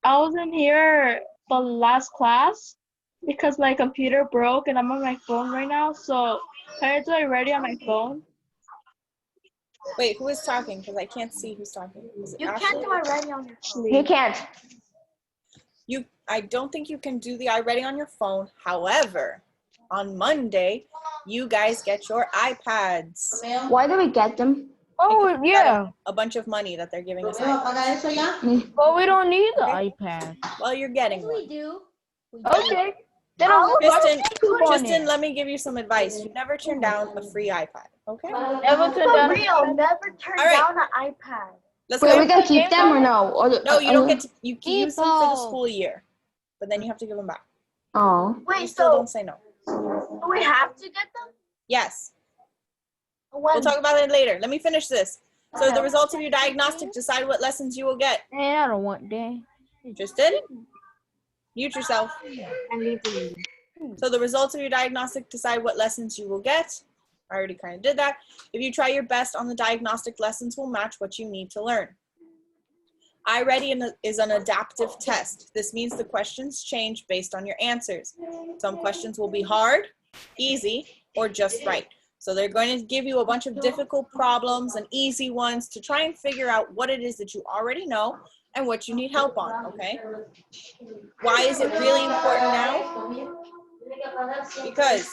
wasn't here the last class because my computer broke and I'm on my phone right now. So can I do it ready on my phone? Wait, who is talking? Because I can't see who's talking. You can't do it ready on your phone. You can't. I don't think you can do the iReady on your phone. However, on Monday, you guys get your iPads. Why do we get them? Oh, yeah. A bunch of money that they're giving us. But we don't need the iPad. Well, you're getting one. We do. Okay. Then I'll Tristan, let me give you some advice. You never turn down a free iPad, okay? Never turn For down. real, never turn All right. down an iPad. Let's Wait, are go. we gonna keep them or no? Or No, you don't get to. You can use them for the People. school year, but then you have to give them back. Oh. You Wait, still so don't say no. do we have to get them? Yes. When? We'll talk about it later. Let me finish this. So the results of your diagnostic decide what lessons you will get. Man, I don't want that. Tristan, mute yourself. So the results of your diagnostic decide what lessons you will get. I already kind of did that. If you try your best on the diagnostic, lessons will match what you need to learn. iReady is an adaptive test. This means the questions change based on your answers. Some questions will be hard, easy, or just right. So they're going to give you a bunch of difficult problems and easy ones to try and figure out what it is that you already know and what you need help on, okay? Why is it really important now? Because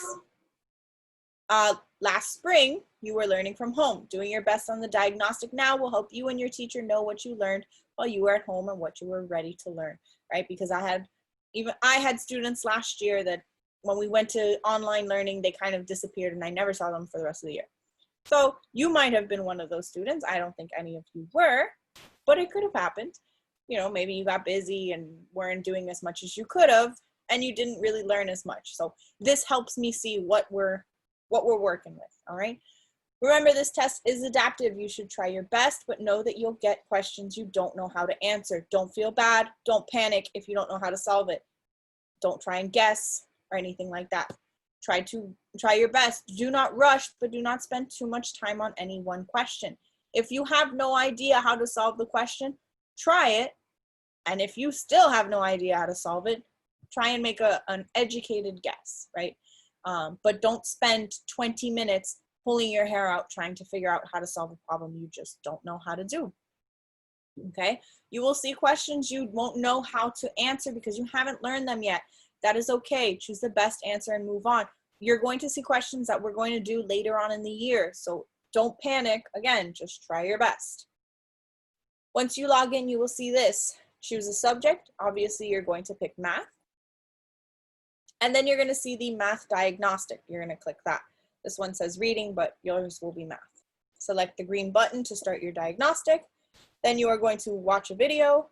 last spring, you were learning from home. Doing your best on the diagnostic now will help you and your teacher know what you learned while you were at home and what you were ready to learn, right? Because I had students last year that when we went to online learning, they kind of disappeared and I never saw them for the rest of the year. So you might have been one of those students. I don't think any of you were, but it could have happened. You know, maybe you got busy and weren't doing as much as you could have, and you didn't really learn as much. So this helps me see what we're working with, all right? Remember, this test is adaptive. You should try your best, but know that you'll get questions you don't know how to answer. Don't feel bad. Don't panic if you don't know how to solve it. Don't try and guess or anything like that. Try your best. Do not rush, but do not spend too much time on any one question. If you have no idea how to solve the question, try it. And if you still have no idea how to solve it, try and make an educated guess, right? But don't spend 20 minutes pulling your hair out trying to figure out how to solve a problem you just don't know how to do. Okay? You will see questions you won't know how to answer because you haven't learned them yet. That is okay. Choose the best answer and move on. You're going to see questions that we're going to do later on in the year. So don't panic. Again, just try your best. Once you log in, you will see this. Choose a subject. Obviously, you're going to pick math. And then you're going to see the math diagnostic. You're going to click that. This one says reading, but yours will be math. Select the green button to start your diagnostic. Then you are going to watch a video.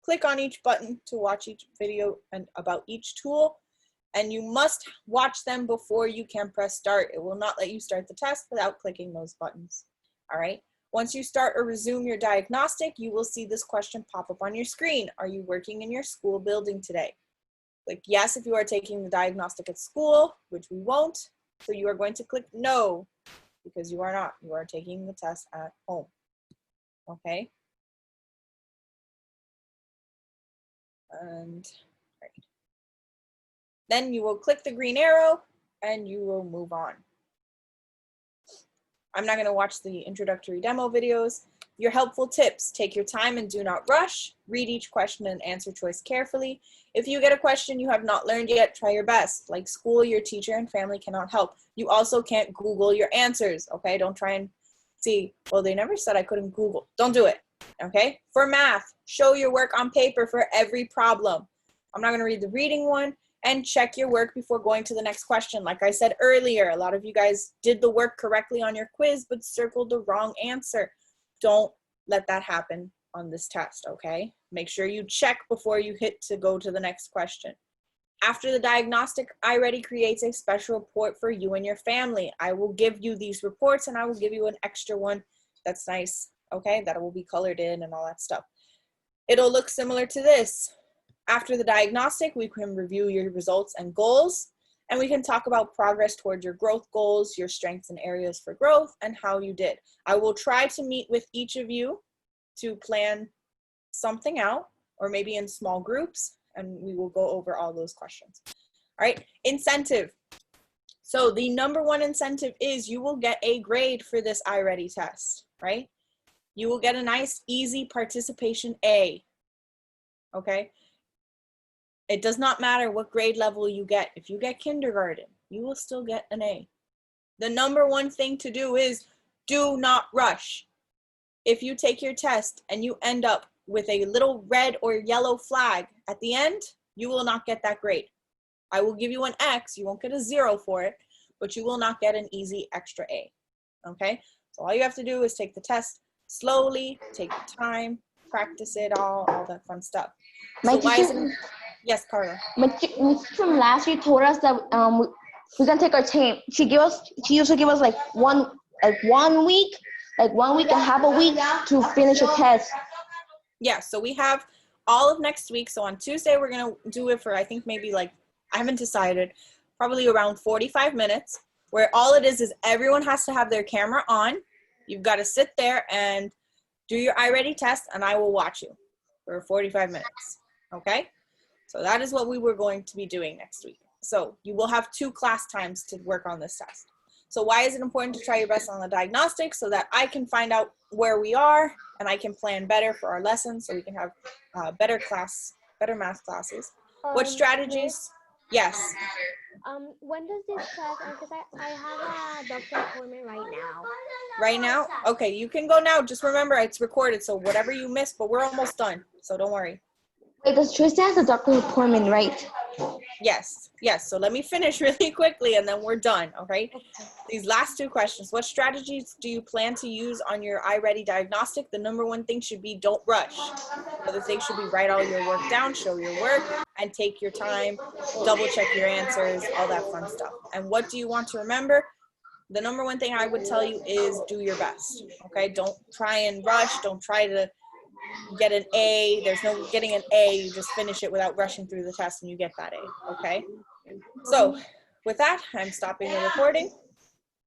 Click on each button to watch each video and about each tool. And you must watch them before you can press start. It will not let you start the test without clicking those buttons. All right. Once you start or resume your diagnostic, you will see this question pop up on your screen. Are you working in your school building today? Click yes if you are taking the diagnostic at school, which we won't. So you are going to click no because you are not. You are taking the test at home. Okay. And right. Then you will click the green arrow and you will move on. I'm not going to watch the introductory demo videos. Your helpful tips: take your time and do not rush. Read each question and answer choice carefully. If you get a question you have not learned yet, try your best. Like school, your teacher and family cannot help. You also can't Google your answers, okay? Don't try and see, well, they never said I couldn't Google. Don't do it, okay? For math, show your work on paper for every problem. I'm not going to read the reading one. And check your work before going to the next question. Like I said earlier, a lot of you guys did the work correctly on your quiz, but circled the wrong answer. Don't let that happen on this test, okay? Make sure you check before you hit to go to the next question. After the diagnostic, iReady creates a special report for you and your family. I will give you these reports and I will give you an extra one that's nice, okay? That will be colored in and all that stuff. It'll look similar to this. After the diagnostic, we can review your results and goals, and we can talk about progress towards your growth goals, your strengths and areas for growth, and how you did. I will try to meet with each of you to plan something out, or maybe in small groups, and we will go over all those questions. All right, incentive. So the number one incentive is you will get a grade for this iReady test, right? You will get a nice, easy participation A, okay? It does not matter what grade level you get. If you get kindergarten, you will still get an A. The number one thing to do is do not rush. If you take your test and you end up with a little red or yellow flag at the end, you will not get that grade. I will give you an X. You won't get a 0 for it, but you will not get an easy extra A. Okay? So all you have to do is take the test slowly, take your time, practice it all that fun stuff. So why is it? Yes, Carla. My teacher from last year told us that we're gonna take our time. She usually give us like one week and half a week to finish a test. Yeah, so we have all of next week. So on Tuesday we're gonna do it for, I think maybe like, I haven't decided, probably around 45 minutes, where all it is everyone has to have their camera on. You've got to sit there and do your iReady test, and I will watch you for 45 minutes. Okay? So that is what we were going to be doing next week. So you will have 2 class times to work on this test. So why is it important to try your best on the diagnostic? So that I can find out where we are and I can plan better for our lessons so we can have better math classes. What strategies? Yes. When does this class end? Because I have a doctor appointment right now. Right now? Okay, you can go now. Just remember it's recorded, so whatever you missed, but we're almost done, so don't worry. Wait, does Tristan has a doctor appointment, right? Yes, yes. So let me finish really quickly and then we're done, okay? These last two questions. What strategies do you plan to use on your iReady diagnostic? The number one thing should be don't rush. The other thing should be write all your work down, show your work, and take your time, double check your answers, all that fun stuff. And what do you want to remember? The number one thing I would tell you is do your best, okay? Don't try and rush. Don't try to get an A. There's no getting an A. You just finish it without rushing through the test and you get that A, okay? So with that, I'm stopping the recording.